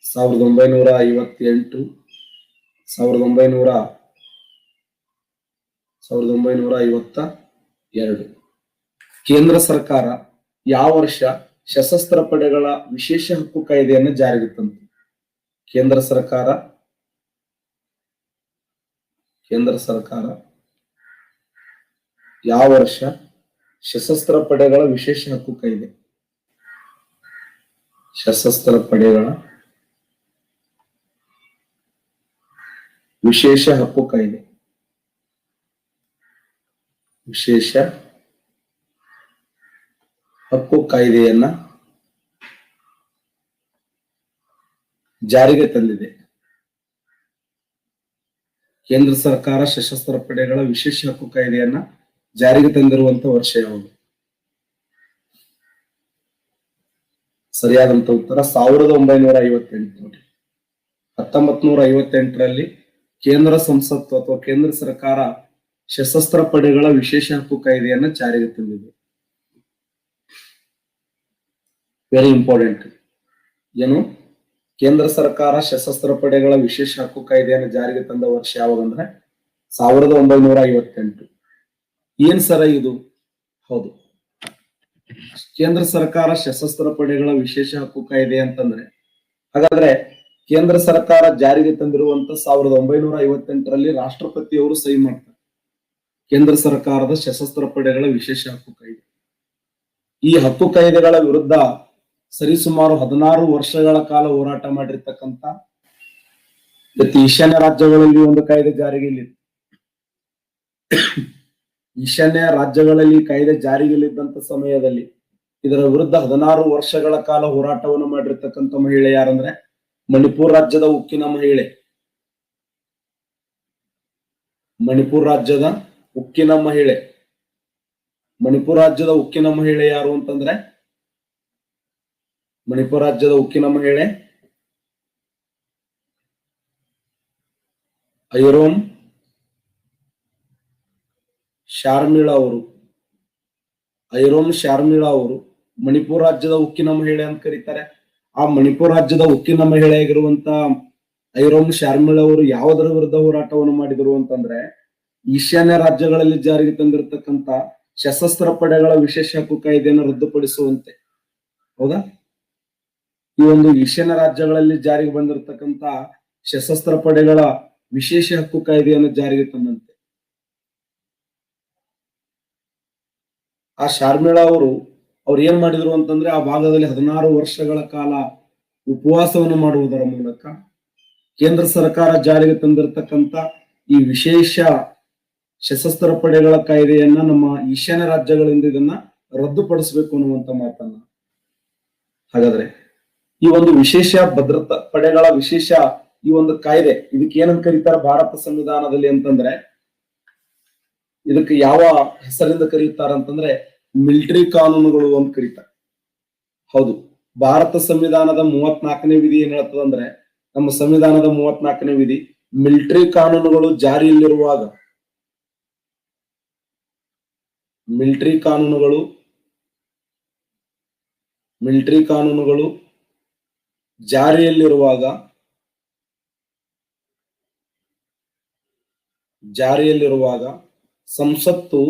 1958, 1952 ಕೇಂದ್ರ ಸರ್ಕಾರ ಯಾವ ವರ್ಷ ಸಶಸ್ತ್ರ ಪಡೆಗಳ ವಿಶೇಷ ಹಕ್ಕು ಕಾಯ್ದೆಯನ್ನು ಜಾರಿಗೆ ತಂತು? ಕೇಂದ್ರ ಸರ್ಕಾರ ಯಾವ ವರ್ಷ ಸಶಸ್ತ್ರ ಪಡೆಗಳ ವಿಶೇಷ ಹಕ್ಕು ಕಾಯ್ದೆ ಸಶಸ್ತ್ರ ಪಡೆಗಳ ವಿಶೇಷ ಹಕ್ಕು ಕಾಯ್ದೆ ವಿಶೇಷ ಹಕ್ಕು ಕಾಯ್ದೆಯನ್ನ ಜಾರಿಗೆ ತಂದಿದೆ? ಕೇಂದ್ರ ಸರ್ಕಾರ ಸಶಸ್ತ್ರ ಪಡೆಗಳ ವಿಶೇಷ ಹಕ್ಕು ಕಾಯ್ದೆಯನ್ನ ಜಾರಿಗೆ ತಂದಿರುವಂತ ವರ್ಷ ಯಾವುದು? ಸರಿಯಾದಂತ ಉತ್ತರ 1958 ನೋಡಿ. 1958ರಲ್ಲಿ ಕೇಂದ್ರ ಸಂಸತ್ತು ಅಥವಾ ಕೇಂದ್ರ ಸರ್ಕಾರ ಸಶಸ್ತ್ರ ಪಡೆಗಳ ವಿಶೇಷ ಹಕ್ಕು ಕಾಯ್ದೆಯನ್ನ ಜಾರಿಗೆ ತಂದಿದೆ. Very important. ಏನು? ಕೇಂದ್ರ ಸರ್ಕಾರ ಸಶಸ್ತ್ರ ಪಡೆಗಳ ವಿಶೇಷ ಹಕ್ಕು ಕಾಯ್ದೆಯನ್ನು ಜಾರಿಗೆ ತಂದ ವರ್ಷ ಯಾವಾಗಂದ್ರೆ 1958. ಏನ್ ಸರ ಇದು? ಹೌದು, ಕೇಂದ್ರ ಸರ್ಕಾರ ಸಶಸ್ತ್ರ ಪಡೆಗಳ ವಿಶೇಷ ಹಕ್ಕು ಕಾಯ್ದೆ ಅಂತಂದ್ರೆ, ಹಾಗಾದ್ರೆ ಕೇಂದ್ರ ಸರ್ಕಾರ ಜಾರಿಗೆ ತಂದಿರುವಂತ 1958ರಲ್ಲಿ ರಾಷ್ಟ್ರಪತಿಯವರು ಸಹಿ ಮಾಡ್ತಾರೆ ಕೇಂದ್ರ ಸರ್ಕಾರದ ಸಶಸ್ತ್ರ ಪಡೆಗಳ ವಿಶೇಷ ಹಕ್ಕು ಕಾಯ್ದೆ. ಈ ಹಕ್ಕು ಕಾಯ್ದೆಗಳ ವಿರುದ್ಧ ಸರಿಸುಮಾರು 16 ವರ್ಷಗಳ ಕಾಲ ಹೋರಾಟ ಮಾಡಿರ್ತಕ್ಕಂಥ ಈಶಾನ್ಯ ರಾಜ್ಯಗಳಲ್ಲಿ ಒಂದು ಕಾಯ್ದೆ ಜಾರಿಗೆಲ್ಲಿದೆ. ಈಶಾನ್ಯ ರಾಜ್ಯಗಳಲ್ಲಿ ಕಾಯ್ದೆ ಜಾರಿಗೆಲ್ಲಿದ್ದಂತ ಸಮಯದಲ್ಲಿ ಇದರ ವಿರುದ್ಧ 16 ವರ್ಷಗಳ ಕಾಲ ಹೋರಾಟವನ್ನು ಮಾಡಿರ್ತಕ್ಕಂಥ ಮಹಿಳೆ ಯಾರಂದ್ರೆ ಮಣಿಪುರ ರಾಜ್ಯದ ಉಕ್ಕಿನ ಮಹಿಳೆ. ಮಣಿಪುರ ರಾಜ್ಯದ ಉಕ್ಕಿನ ಮಹಿಳೆ. ಮಣಿಪುರ ರಾಜ್ಯದ ಉಕ್ಕಿನ ಮಹಿಳೆ ಯಾರು ಅಂತಂದ್ರೆ, ಮಣಿಪುರ ರಾಜ್ಯದ ಉಕ್ಕಿನ ಮಹಿಳೆ ಐರೋಮ್ ಶಾರ್ಮಿಳಾ ಅವರು. ಐರೋಮ್ ಶಾರ್ಮಿಳಾ ಅವರು ಮಣಿಪುರ ರಾಜ್ಯದ ಉಕ್ಕಿನ ಮಹಿಳೆ ಅಂತ ಕರೀತಾರೆ. ಆ ಮಣಿಪುರ ರಾಜ್ಯದ ಉಕ್ಕಿನ ಮಹಿಳೆಯಾಗಿರುವಂತ ಐರೋಮ್ ಶಾರ್ಮಿಳಾ ಅವರು ಯಾವುದರ ವಿರುದ್ಧ ಹೋರಾಟವನ್ನು ಮಾಡಿದರು ಅಂತಂದ್ರೆ, ಈಶಾನ್ಯ ರಾಜ್ಯಗಳಲ್ಲಿ ಜಾರಿಗೆ ತಂದಿರತಕ್ಕಂತ ಸಶಸ್ತ್ರ ಪಡೆಗಳ ವಿಶೇಷ ಹಕ್ಕು ಕಾಯ್ದೆಯನ್ನು ರದ್ದುಪಡಿಸುವಂತೆ. ಹೌದಾ? ಈ ಒಂದು ಈಶಾನ್ಯ ರಾಜ್ಯಗಳಲ್ಲಿ ಜಾರಿಗೆ ಬಂದಿರತಕ್ಕಂತ ಸಶಸ್ತ್ರ ಪಡೆಗಳ ವಿಶೇಷ ಹಕ್ಕು ಕಾಯ್ದೆಯನ್ನು ಜಾರಿಗೆ ತಂದಂತೆ. ಆ ಶಾರ್ಮಿಳಾ ಅವರು ಏನ್ ಮಾಡಿದ್ರು ಅಂತಂದ್ರೆ, ಆ ಭಾಗದಲ್ಲಿ 16 ವರ್ಷಗಳ ಕಾಲ ಉಪವಾಸವನ್ನು ಮಾಡುವುದರ ಮೂಲಕ ಕೇಂದ್ರ ಸರ್ಕಾರ ಜಾರಿಗೆ ತಂದಿರತಕ್ಕಂತ ಈ ವಿಶೇಷ ಸಶಸ್ತ್ರ ಪಡೆಗಳ ಕಾಯ್ದೆಯನ್ನ ನಮ್ಮ ಈಶಾನ್ಯ ರಾಜ್ಯಗಳಿಂದ ಇದನ್ನ ರದ್ದುಪಡಿಸಬೇಕು ಅನ್ನುವಂತ ಮಾತನ್ನ. ಹಾಗಾದ್ರೆ ಈ ಒಂದು ವಿಶೇಷ ಭದ್ರತಾ ಪಡೆಗಳ ವಿಶೇಷ ಈ ಒಂದು ಕಾಯ್ದೆ, ಇದಕ್ಕೆ ಏನಂತ ಕರೀತಾರೆ ಭಾರತ ಸಂವಿಧಾನದಲ್ಲಿ ಅಂತಂದ್ರೆ, ಇದಕ್ಕೆ ಯಾವ ಹೆಸರಿಂದ ಕರೀತಾರ ಅಂತಂದ್ರೆ ಮಿಲಿಟರಿ ಕಾನೂನುಗಳು ಅಂತ ಕರೀತಾರೆ. ಹೌದು, ಭಾರತ ಸಂವಿಧಾನದ 34ನೇ ವಿಧಿ ಏನ್ ಹೇಳ್ತದಂದ್ರೆ, ನಮ್ಮ ಸಂವಿಧಾನದ 34ನೇ ವಿಧಿ ಮಿಲಿಟರಿ ಕಾನೂನುಗಳು ಜಾರಿಯಲ್ಲಿರುವಾಗ, ಮಿಲಿಟರಿ ಕಾನೂನುಗಳು ಜಾರಿಯಲ್ಲಿರುವಾಗ ಸಂಸತ್ತು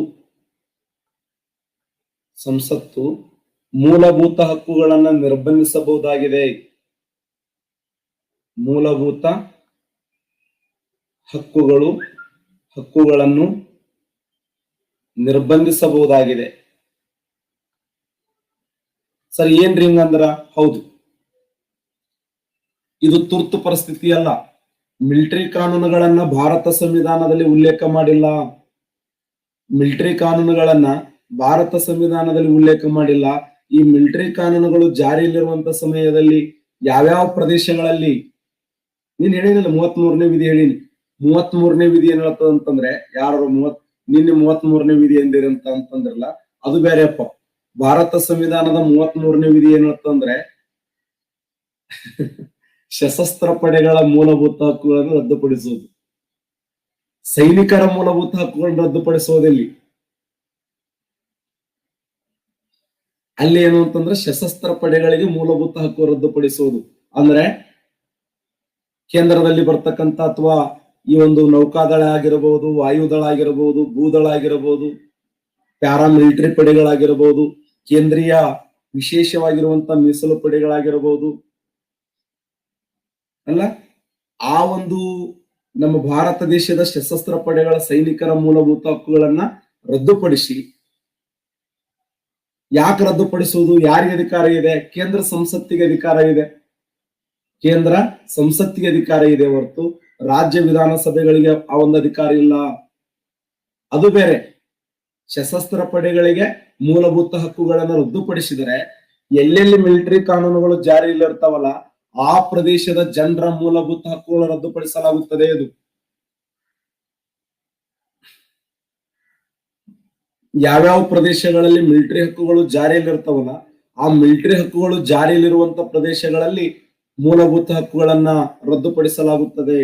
ಮೂಲಭೂತ ಹಕ್ಕುಗಳನ್ನು ನಿರ್ಬಂಧಿಸಬಹುದಾಗಿದೆ. ಮೂಲಭೂತ ಹಕ್ಕುಗಳನ್ನು ನಿರ್ಬಂಧಿಸಬಹುದಾಗಿದೆ. ಸರ್ ಏನ್ರಿ ಹಿಂಗಂದ್ರ? ಹೌದು, ಇದು ತುರ್ತು ಪರಿಸ್ಥಿತಿ ಅಲ್ಲ. ಮಿಲಿಟರಿ ಕಾನೂನುಗಳನ್ನ ಭಾರತ ಸಂವಿಧಾನದಲ್ಲಿ ಉಲ್ಲೇಖ ಮಾಡಿಲ್ಲ. ಮಿಲಿಟರಿ ಕಾನೂನುಗಳನ್ನ ಭಾರತ ಸಂವಿಧಾನದಲ್ಲಿ ಉಲ್ಲೇಖ ಮಾಡಿಲ್ಲ. ಈ ಮಿಲಿಟರಿ ಕಾನೂನುಗಳು ಜಾರಿಯಲ್ಲಿರುವಂತ ಸಮಯದಲ್ಲಿ ಯಾವ್ಯಾವ ಪ್ರದೇಶಗಳಲ್ಲಿ ನೀನ್ ಹೇಳಿದಿಲ್ಲ 33ನೇ ವಿಧಿ ಹೇಳಿನಿ. 33ನೇ ವಿಧಿ ಏನ್ ಹೇಳ್ತದ ಅಂತಂದ್ರೆ, ಯಾರು ನಿನ್ನೆ 33ನೇ ವಿಧಿ ಎಂದಿರಿ ಅಂತಂದ್ರಲ್ಲ, ಅದು ಬೇರೆಯಪ್ಪ. ಭಾರತ ಸಂವಿಧಾನದ 33ನೇ ವಿಧಿ ಏನ್ ಹೇಳ್ತಂದ್ರೆ ಸಶಸ್ತ್ರ ಪಡೆಗಳ ಮೂಲಭೂತ ಹಕ್ಕುಗಳನ್ನು ರದ್ದುಪಡಿಸುವುದು, ಸೈನಿಕರ ಮೂಲಭೂತ ಹಕ್ಕುಗಳನ್ನು ರದ್ದುಪಡಿಸುವುದಿಲ್ಲಿ. ಅಲ್ಲಿ ಏನು ಅಂತಂದ್ರೆ ಸಶಸ್ತ್ರ ಪಡೆಗಳಿಗೆ ಮೂಲಭೂತ ಹಕ್ಕು ರದ್ದುಪಡಿಸುವುದು ಅಂದ್ರೆ ಕೇಂದ್ರದಲ್ಲಿ ಬರ್ತಕ್ಕಂಥ ಅಥವಾ ಈ ಒಂದು ನೌಕಾದಳ ಆಗಿರಬಹುದು, ವಾಯುದಳ ಆಗಿರಬಹುದು, ಭೂದಳ ಆಗಿರಬಹುದು, ಪ್ಯಾರಾಮಿಲಿಟರಿ ಪಡೆಗಳಾಗಿರಬಹುದು, ಕೇಂದ್ರೀಯ ವಿಶೇಷವಾಗಿರುವಂತ ಮೀಸಲು ಪಡೆಗಳಾಗಿರಬಹುದು ಅಲ್ಲ, ಆ ಒಂದು ನಮ್ಮ ಭಾರತ ದೇಶದ ಸಶಸ್ತ್ರ ಪಡೆಗಳ ಸೈನಿಕರ ಮೂಲಭೂತ ಹಕ್ಕುಗಳನ್ನ ರದ್ದುಪಡಿಸಿ. ಯಾಕೆ ರದ್ದುಪಡಿಸುವುದು? ಯಾರಿಗೆ ಅಧಿಕಾರ ಇದೆ? ಕೇಂದ್ರ ಸಂಸತ್ತಿಗೆ ಅಧಿಕಾರ ಇದೆ. ಕೇಂದ್ರ ಸಂಸತ್ತಿಗೆ ಅಧಿಕಾರ ಇದೆ ಹೊರತು ರಾಜ್ಯ ವಿಧಾನಸಭೆಗಳಿಗೆ ಆ ಒಂದು ಅಧಿಕಾರ ಇಲ್ಲ. ಅದು ಬೇರೆ. ಸಶಸ್ತ್ರ ಪಡೆಗಳಿಗೆ ಮೂಲಭೂತ ಹಕ್ಕುಗಳನ್ನು ರದ್ದುಪಡಿಸಿದರೆ ಎಲ್ಲೆಲ್ಲಿ ಮಿಲಿಟರಿ ಕಾನೂನುಗಳು ಜಾರಿಯಲ್ಲಿ ಇರ್ತಾವಲ್ಲ, ಆ ಪ್ರದೇಶದ ಜನರ ಮೂಲಭೂತ ಹಕ್ಕುಗಳನ್ನು ರದ್ದುಪಡಿಸಲಾಗುತ್ತದೆ. ಅದು ಯಾವ್ಯಾವ ಪ್ರದೇಶಗಳಲ್ಲಿ ಮಿಲಿಟರಿ ಹಕ್ಕುಗಳು ಜಾರಿಯಲ್ಲಿ ಇರ್ತಾವಲ್ಲ, ಆ ಮಿಲಿಟರಿ ಹಕ್ಕುಗಳು ಜಾರಿಯಲ್ಲಿರುವಂತ ಪ್ರದೇಶಗಳಲ್ಲಿ ಮೂಲಭೂತ ಹಕ್ಕುಗಳನ್ನ ರದ್ದುಪಡಿಸಲಾಗುತ್ತದೆ.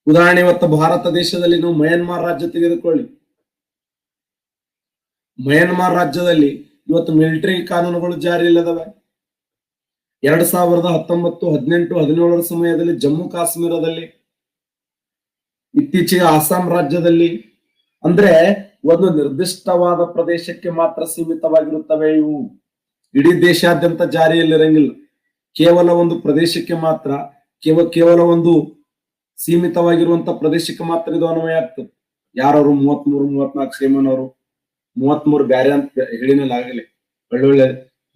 ಉದಾಹರಣೆ, ಇವತ್ತು ಭಾರತ ದೇಶದಲ್ಲಿ ನಾವು ಮಯನ್ಮಾರ್ ರಾಜ್ಯ ತೆಗೆದುಕೊಳ್ಳಿ. ಮಯನ್ಮಾರ್ ರಾಜ್ಯದಲ್ಲಿ ಇವತ್ತು ಮಿಲಿಟರಿ ಕಾನೂನುಗಳು ಜಾರಿಯಲ್ಲಿದ್ದಾವೆ. 2019, 18, 17 ಸಮಯದಲ್ಲಿ ಜಮ್ಮು ಕಾಶ್ಮೀರದಲ್ಲಿ, ಇತ್ತೀಚೆಗೆ ಅಸ್ಸಾಂ ರಾಜ್ಯದಲ್ಲಿ, ಅಂದ್ರೆ ಒಂದು ನಿರ್ದಿಷ್ಟವಾದ ಪ್ರದೇಶಕ್ಕೆ ಮಾತ್ರ ಸೀಮಿತವಾಗಿರುತ್ತವೆ ಇವು. ಇಡೀ ದೇಶಾದ್ಯಂತ ಜಾರಿಯಲ್ಲಿರಂಗಿಲ್ಲ. ಕೇವಲ ಒಂದು ಪ್ರದೇಶಕ್ಕೆ ಮಾತ್ರ, ಕೇವಲ ಒಂದು ಸೀಮಿತವಾಗಿರುವಂತ ಪ್ರದೇಶಕ್ಕೆ ಮಾತ್ರ ಇದು ಅನ್ವಯ ಆಗ್ತದೆ. ಯಾರವರು 33, 34 ಸೇಮನವರು 33 ಬ್ಯಾರೆ ಅಂತ ಹೇಳಿನಲ್ಲ ಆಗಲಿ, ಒಳ್ಳೊಳ್ಳೆ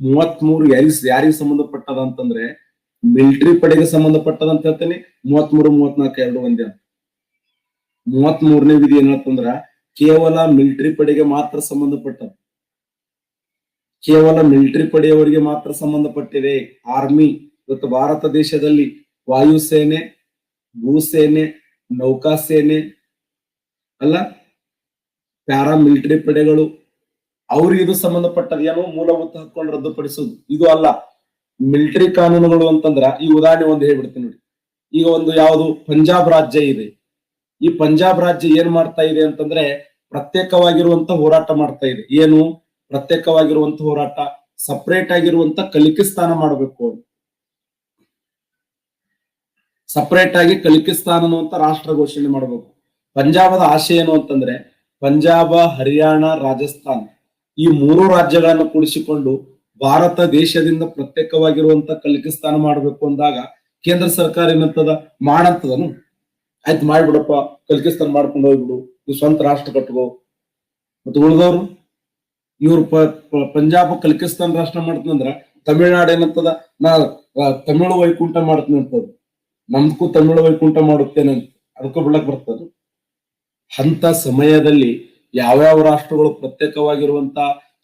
33 ಯಾರಿಗೆ ಸಂಬಂಧಪಟ್ಟದ ಅಂತಂದ್ರೆ ಮಿಲಿಟರಿ ಪಡೆಗೆ ಸಂಬಂಧಪಟ್ಟದ ಅಂತ ಹೇಳ್ತೇನೆ. 33, 34 ಎರಡು ಒಂದೇ. 33ನೇ ವಿಧಿ ಏನಂತಂದ್ರ ಕೇವಲ ಮಿಲಿಟರಿ ಪಡೆಗೆ ಮಾತ್ರ ಸಂಬಂಧಪಟ್ಟದ, ಕೇವಲ ಮಿಲಿಟರಿ ಪಡೆಯವರಿಗೆ ಮಾತ್ರ ಸಂಬಂಧಪಟ್ಟಿದೆ. ಆರ್ಮಿ ಇವತ್ತು ಭಾರತ ದೇಶದಲ್ಲಿ ವಾಯುಸೇನೆ, ಭೂಸೇನೆ, ನೌಕಾಸೇನೆ ಅಲ್ಲ, ಪ್ಯಾರಾ ಮಿಲಿಟರಿ ಪಡೆಗಳು, ಅವ್ರಿಗೆ ಇದು ಸಂಬಂಧಪಟ್ಟದ ಏನೋ ಮೂಲಭೂತ ಹಕ್ಕುಗಳನ್ನು ರದ್ದುಪಡಿಸುದು. ಇದು ಅಲ್ಲ ಮಿಲಿಟರಿ ಕಾನೂನುಗಳು ಅಂತಂದ್ರ, ಈ ಉದಾಹರಣೆ ಒಂದು ಹೇಳ್ಬಿಡ್ತೀನಿ ನೋಡಿ. ಈಗ ಒಂದು ಯಾವುದು ಪಂಜಾಬ್ ರಾಜ್ಯ ಇದೆ. ಈ ಪಂಜಾಬ್ ರಾಜ್ಯ ಏನ್ ಮಾಡ್ತಾ ಇದೆ ಅಂತಂದ್ರೆ ಪ್ರತ್ಯೇಕವಾಗಿರುವಂತ ಹೋರಾಟ ಮಾಡ್ತಾ ಇದೆ. ಏನು ಪ್ರತ್ಯೇಕವಾಗಿರುವಂತ ಹೋರಾಟ? ಸಪರೇಟ್ ಆಗಿರುವಂತ ಕಲಿಕಿಸ್ತಾನ ಮಾಡಬೇಕು, ಸಪರೇಟ್ ಆಗಿ ಕಲಿಕಿಸ್ತಾನ ಅನ್ನುವಂತ ರಾಷ್ಟ್ರ ಘೋಷಣೆ ಮಾಡಬೇಕು. ಪಂಜಾಬದ ಆಶೆ ಏನು ಅಂತಂದ್ರೆ ಪಂಜಾಬ, ಹರಿಯಾಣ, ರಾಜಸ್ಥಾನ್ ಈ 3 ರಾಜ್ಯಗಳನ್ನು ಕೂಡಿಸಿಕೊಂಡು ಭಾರತ ದೇಶದಿಂದ ಪ್ರತ್ಯೇಕವಾಗಿರುವಂತ ಕಲಿಕಿಸ್ತಾನ ಮಾಡಬೇಕು ಅಂದಾಗ ಕೇಂದ್ರ ಸರ್ಕಾರ ಏನಂತದ, ಮಾಡಂತದನು, ಆಯ್ತು ಮಾಡ್ಬಿಡಪ್ಪ, ಕಲಿಕಿಸ್ತಾನ ಮಾಡ್ಕೊಂಡು ಹೋಗ್ಬಿಡು, ನೀವು ಸ್ವಂತ ರಾಷ್ಟ್ರ ಕಟ್ಕೋ. ಮತ್ತೆ ಉಳಿದವರು ಇವ್ರು ಪಂಜಾಬ್ ಕಲಿಕಿಸ್ತಾನ ರಾಷ್ಟ್ರ ಮಾಡ್ತಂದ್ರ ತಮಿಳ್ನಾಡು ಏನಂತದ, ನಾ ತಮಿಳು ವೈಕುಂಠ ಮಾಡ್ತೀನಿ ಅಂತದ, ನಮ್ಗೂ ತಮಿಳು ವೈಕುಂಠ ಮಾಡುತ್ತೇನೆ ಅಂತ ಅದಕ್ಕೂ ಬಿಡಕ್ ಬರ್ತದ. ಅಂತ ಸಮಯದಲ್ಲಿ ಯಾವ್ಯಾವ ರಾಷ್ಟ್ರಗಳು ಪ್ರತ್ಯೇಕವಾಗಿರುವಂತ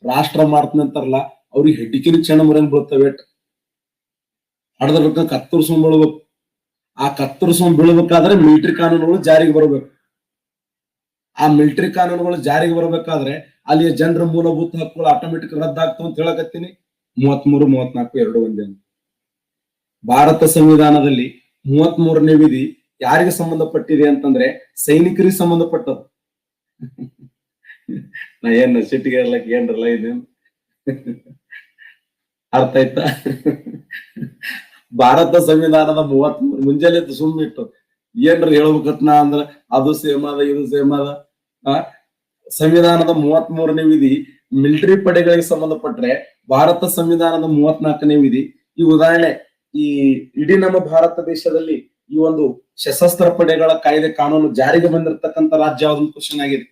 ರಾಷ್ಟ್ರ ಮಾಡ್ತೀನಿ ಅಂತಾರಲ್ಲ, ಅವ್ರಿಗೆ ಹೆಡ್ಡಿಕಿನ ಕ್ಷಣ ಮರಂಗ್ ಬೀಳ್ತವೆ. ಹಡದ ಕತ್ತರಿಸ್ಕೊಂಡ್ ಬೀಳ್ಬೇಕು. ಆ ಕತ್ತರಿಸ್ಕೊಂಡ್ ಬೀಳ್ಬೇಕಾದ್ರೆ ಮಿಲಿಟರಿ ಕಾನೂನುಗಳು ಜಾರಿಗೆ ಬರಬೇಕು. ಆ ಮಿಲಿಟರಿ ಕಾನೂನುಗಳು ಜಾರಿಗೆ ಬರಬೇಕಾದ್ರೆ ಅಲ್ಲಿಯ ಜನರ ಮೂಲಭೂತ ಹಕ್ಕುಗಳು ಆಟೋಮೆಟಿಕ್ ರದ್ದಾಗ್ತವೆ ಅಂತ ಹೇಳಕತ್ತೀನಿ. 33, 34 ಎರಡು ಒಂದೇ. ಭಾರತ ಸಂವಿಧಾನದಲ್ಲಿ 33ನೇ ವಿಧಿ ಯಾರಿಗೆ ಸಂಬಂಧಪಟ್ಟಿದೆ ಅಂತಂದ್ರೆ ಸೈನಿಕರಿಗೆ ಸಂಬಂಧಪಟ್ಟದ್ದು. ನಾ ಏನ್ ಸಿಟ್ಟಿಗೆ ಇರ್ಲಕ್ ಏನ್ರಲ್ಲ ಇದೇನು ಅರ್ಥ ಆಯ್ತಾ? ಭಾರತ ಸಂವಿಧಾನದ 33 ಮುಂಜಾನೆ ಸುಮ್ಮಿಟ್ಟು ಏನ್ರ ಹೇಳ್ಬೇಕತ್ನಾ ಅಂದ್ರ ಅದು ಸೇಮ್ ಅದ, ಇದು ಸೇಮ್ ಅದ. ಸಂವಿಧಾನದ 33ನೇ ವಿಧಿ ಮಿಲಿಟರಿ ಪಡೆಗಳಿಗೆ ಸಂಬಂಧಪಟ್ರೆ ಭಾರತ ಸಂವಿಧಾನದ 34ನೇ ವಿಧಿ. ಈ ಉದಾಹರಣೆ, ಈ ಇಡೀ ನಮ್ಮ ಭಾರತ ದೇಶದಲ್ಲಿ ಈ ಒಂದು ಸಶಸ್ತ್ರ ಪಡೆಗಳ ಕಾಯ್ದೆ ಕಾನೂನು ಜಾರಿಗೆ ಬಂದಿರತಕ್ಕಂತ ರಾಜ್ಯ ಯಾವ್ದೊಂದು ಕ್ವಶನ್ ಆಗಿದೆ.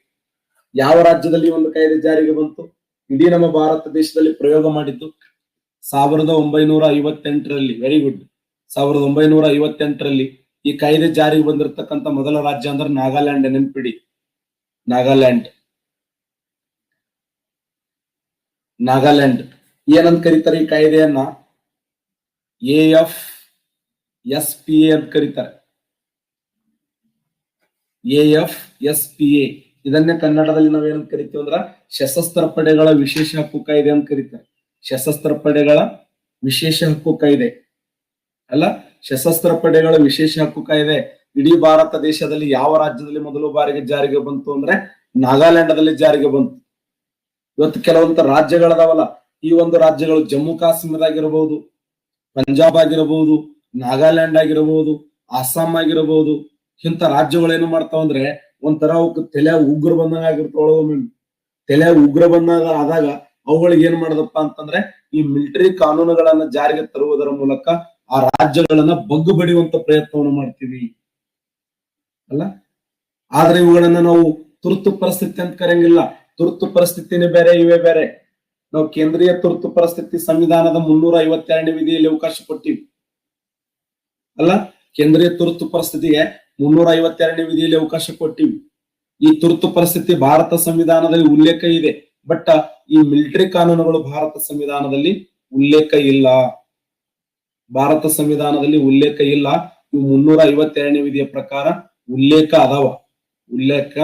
ಯಾವ ರಾಜ್ಯದಲ್ಲಿ ಒಂದು ಕಾಯ್ದೆ ಜಾರಿಗೆ ಬಂತು? ಇಡೀ ನಮ್ಮ ಭಾರತ ದೇಶದಲ್ಲಿ ಪ್ರಯೋಗ ಮಾಡಿದ್ದು 1958ರಲ್ಲಿ. Very good. 1958ರಲ್ಲಿ ಈ ಕಾಯ್ದೆ ಜಾರಿಗೆ ಬಂದಿರತಕ್ಕಂತ ಮೊದಲ ರಾಜ್ಯ ಅಂದ್ರೆ ನಾಗಾಲ್ಯಾಂಡ್. ನೆನ್ಪಿಡಿ, ನಾಗಾಲ್ಯಾಂಡ್. ನಾಗಾಲ್ಯಾಂಡ್ ಏನಂತ ಕರೀತಾರೆ ಈ ಕಾಯ್ದೆಯನ್ನ? AFL SPA ಅಂತ ಕರೀತಾರೆ. AFSPA ಇದನ್ನೇ ಕನ್ನಡದಲ್ಲಿ ನಾವೇನಂತ ಕರಿತೀವಿ ಅಂದ್ರ ಸಶಸ್ತ್ರ ಪಡೆಗಳ ವಿಶೇಷ ಹಕ್ಕು ಕಾಯ್ದೆ ಅಂತ ಕರೀತಾರೆ. ಸಶಸ್ತ್ರ ಪಡೆಗಳ ವಿಶೇಷ ಹಕ್ಕು ಕಾಯ್ದೆ ಅಲ್ಲ, ಸಶಸ್ತ್ರ ಪಡೆಗಳ ವಿಶೇಷ ಹಕ್ಕು ಕಾಯ್ದೆ ಇಡೀ ಭಾರತ ದೇಶದಲ್ಲಿ ಯಾವ ರಾಜ್ಯದಲ್ಲಿ ಮೊದಲ ಬಾರಿಗೆ ಜಾರಿಗೆ ಬಂತು ಅಂದ್ರೆ ನಾಗಾಲ್ಯಾಂಡದಲ್ಲಿ ಜಾರಿಗೆ ಬಂತು. ಇವತ್ತು ಕೆಲವೊಂದು ರಾಜ್ಯಗಳದಾವಲ್ಲ, ಈ ಒಂದು ರಾಜ್ಯಗಳು ಜಮ್ಮು ಕಾಶ್ಮೀರ ಆಗಿರಬಹುದು, ಪಂಜಾಬ್ ಆಗಿರಬಹುದು, ನಾಗಾಲ್ಯಾಂಡ್ ಆಗಿರಬಹುದು, ಅಸ್ಸಾಂ ಆಗಿರಬಹುದು, ಇಂಥ ರಾಜ್ಯಗಳು ಏನು ಮಾಡ್ತಾವ ಅಂದ್ರೆ ಒಂಥರ ತಲೆ ಉಗ್ರ ಬಂದಂಗ ಆಗಿರ್ತಾವ. ತಲೆ ಉಗ್ರ ಬಂದಾಗ ಆದಾಗ ಅವುಗಳಿಗೆ ಏನ್ ಮಾಡದಪ್ಪ ಅಂತಂದ್ರೆ ಈ ಮಿಲಿಟರಿ ಕಾನೂನುಗಳನ್ನ ಜಾರಿಗೆ ತರುವುದರ ಮೂಲಕ ಆ ರಾಜ್ಯಗಳನ್ನ ಬಗ್ಗು ಬಡಿಯುವಂತ ಪ್ರಯತ್ನವನ್ನು ಮಾಡ್ತೀವಿ ಅಲ್ಲ. ಆದ್ರೆ ಇವುಗಳನ್ನ ನಾವು ತುರ್ತು ಪರಿಸ್ಥಿತಿ ಅಂತ ಕರೆಯಂಗಿಲ್ಲ. ತುರ್ತು ಪರಿಸ್ಥಿತಿನೇ ಬೇರೆ, ಇವೇ ಬೇರೆ. ನಾವು ಕೇಂದ್ರೀಯ ತುರ್ತು ಪರಿಸ್ಥಿತಿ ಸಂವಿಧಾನದ 352ನೇ ವಿಧಿಯಲ್ಲಿ ಅವಕಾಶ ಕೊಟ್ಟಿವಿ ಅಲ್ಲ. ಕೇಂದ್ರೀಯ ತುರ್ತು ಪರಿಸ್ಥಿತಿಗೆ 352ನೇ ವಿಧಿಯಲ್ಲಿ ಅವಕಾಶ ಕೊಟ್ಟಿವಿ. ಈ ತುರ್ತು ಪರಿಸ್ಥಿತಿ ಭಾರತ ಸಂವಿಧಾನದಲ್ಲಿ ಉಲ್ಲೇಖ ಇದೆ, ಬಟ್ ಈ ಮಿಲಿಟರಿ ಕಾನೂನುಗಳು ಭಾರತ ಸಂವಿಧಾನದಲ್ಲಿ ಉಲ್ಲೇಖ ಇಲ್ಲ. ಭಾರತ ಸಂವಿಧಾನದಲ್ಲಿ ಉಲ್ಲೇಖ ಇಲ್ಲ. ಇವು 352ನೇ ವಿಧಿಯ ಪ್ರಕಾರ ಉಲ್ಲೇಖ ಅದಾವ, ಉಲ್ಲೇಖ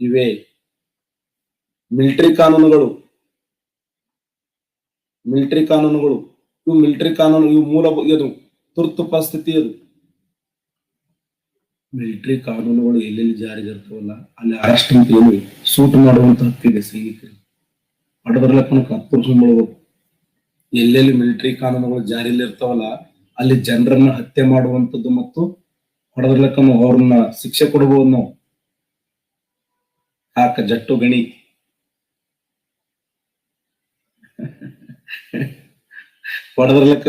ಇವೆ. ಮಿಲಿಟರಿ ಕಾನೂನುಗಳು ಇವು ಮಿಲಿಟರಿ ಕಾನೂನು, ಇವು ಮೂಲ ಇದು ತುರ್ತು ಪರಿಸ್ಥಿತಿ. ಅದು ಮಿಲಿಟರಿ ಕಾನೂನುಗಳು ಎಲ್ಲೆಲ್ಲಿ ಜಾರಿಗೆ ಇರ್ತಾವಲ್ಲ ಅಲ್ಲಿ ಅರೆಸ್ಟ್ ಅಂತ ಏನು ಸೂಟ್ ಮಾಡುವಂತ ಹಕ್ಕಿದೆ ಸೈನಿಕರು. ಹೊಡೆದ್ರಲಕ್ಕ ಕತ್ತರಿಸ್ಕೊಂಡ್ಬಿಡ್ಬೇಕು. ಎಲ್ಲೆಲ್ಲಿ ಮಿಲಿಟರಿ ಕಾನೂನುಗಳು ಜಾರಿಯಲ್ಲಿ ಇರ್ತಾವಲ್ಲ ಅಲ್ಲಿ ಜನರನ್ನ ಹತ್ಯೆ ಮಾಡುವಂತದ್ದು ಮತ್ತು ಹೊಡೆದ್ರಲಕ್ಕ ಅವ್ರನ್ನ ಶಿಕ್ಷೆ ಕೊಡಬಹುದು ನಾವು. ಜಟ್ಟು ಗಣಿ ಹೊಡೆದ್ರಲಕ್ಕ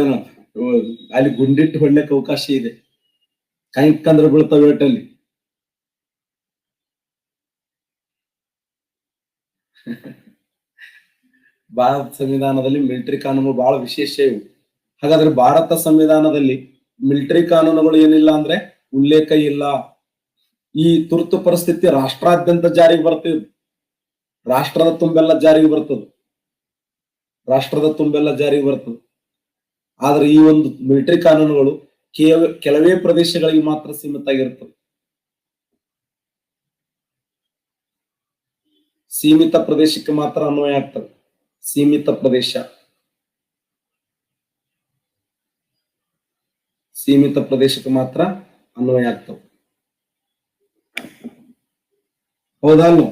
ಅಲ್ಲಿ ಗುಂಡಿಟ್ಟು ಹೊಡ್ಲಿಕ್ಕೆ ಅವಕಾಶ ಇದೆ. ಕೈಕಂದ್ರೆ ಬೀಳ್ತಾವ ಏಟಲ್ಲಿ. ಭಾರತ ಸಂವಿಧಾನದಲ್ಲಿ ಮಿಲಿಟರಿ ಕಾನೂನು ಬಹಳ ವಿಶೇಷ ಇವು. ಹಾಗಾದ್ರೆ ಭಾರತ ಸಂವಿಧಾನದಲ್ಲಿ ಮಿಲಿಟರಿ ಕಾನೂನುಗಳು ಏನಿಲ್ಲ ಅಂದ್ರೆ ಉಲ್ಲೇಖ ಇಲ್ಲ. ಈ ತುರ್ತು ಪರಿಸ್ಥಿತಿ ರಾಷ್ಟ್ರಾದ್ಯಂತ ಜಾರಿಗೆ ಬರ್ತದೆ. ರಾಷ್ಟ್ರದ ತುಂಬೆಲ್ಲ ಜಾರಿಗೆ ಬರ್ತದೆ. ಆದ್ರೆ ಈ ಒಂದು ಮಿಲಿಟರಿ ಕಾನೂನುಗಳು ಕೆಲವೇ ಪ್ರದೇಶಗಳಿಗೆ ಮಾತ್ರ ಸೀಮಿತ ಆಗಿರ್ತವೆ. ಸೀಮಿತ ಪ್ರದೇಶಕ್ಕೆ ಮಾತ್ರ ಅನ್ವಯ ಆಗ್ತವೆ. ಸೀಮಿತ ಪ್ರದೇಶಕ್ಕೆ ಮಾತ್ರ ಅನ್ವಯ ಆಗ್ತವೆ. ಹೌದಲ್ವ?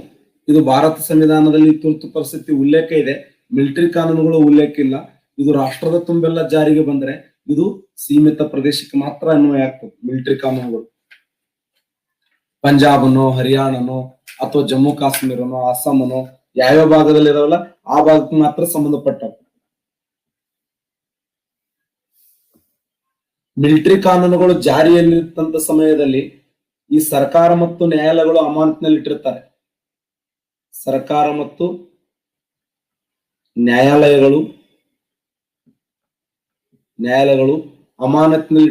ಇದು ಭಾರತ ಸಂವಿಧಾನದಲ್ಲಿ ತುರ್ತು ಪರಿಸ್ಥಿತಿ ಉಲ್ಲೇಖ ಇದೆ, ಮಿಲಿಟರಿ ಕಾನೂನುಗಳು ಉಲ್ಲೇಖ ಇಲ್ಲ. ಇದು ರಾಷ್ಟ್ರದ ತುಂಬೆಲ್ಲ ಜಾರಿಗೆ ಬಂದ್ರೆ ಇದು ಸೀಮಿತ ಪ್ರದೇಶಕ್ಕೆ ಮಾತ್ರ ಅನ್ವಯ ಆಗ್ತದೆ. ಮಿಲಿಟರಿ ಕಾನೂನುಗಳು ಪಂಜಾಬನೋ, ಹರಿಯಾಣನೋ ಅಥವಾ ಜಮ್ಮು ಕಾಶ್ಮೀರನೋ, ಅಸ್ಸಾಮನೋ ಯಾವ್ಯಾವ ಭಾಗದಲ್ಲಿ ಇದಾವಲ್ಲ ಆ ಭಾಗಕ್ಕೆ ಮಾತ್ರ ಸಂಬಂಧಪಟ್ಟವು. ಮಿಲಿಟರಿ ಕಾನೂನುಗಳು ಜಾರಿಯಲ್ಲಿರ್ತಂತ ಸಮಯದಲ್ಲಿ ಈ ಸರ್ಕಾರ ಮತ್ತು ನ್ಯಾಯಾಲಯಗಳು ಅಮಾನತಿನಲ್ಲಿ ಇಟ್ಟಿರ್ತಾರೆ. ಸರ್ಕಾರ ಮತ್ತು ನ್ಯಾಯಾಲಯಗಳು ಅಮಾನತಿನಲ್ಲಿ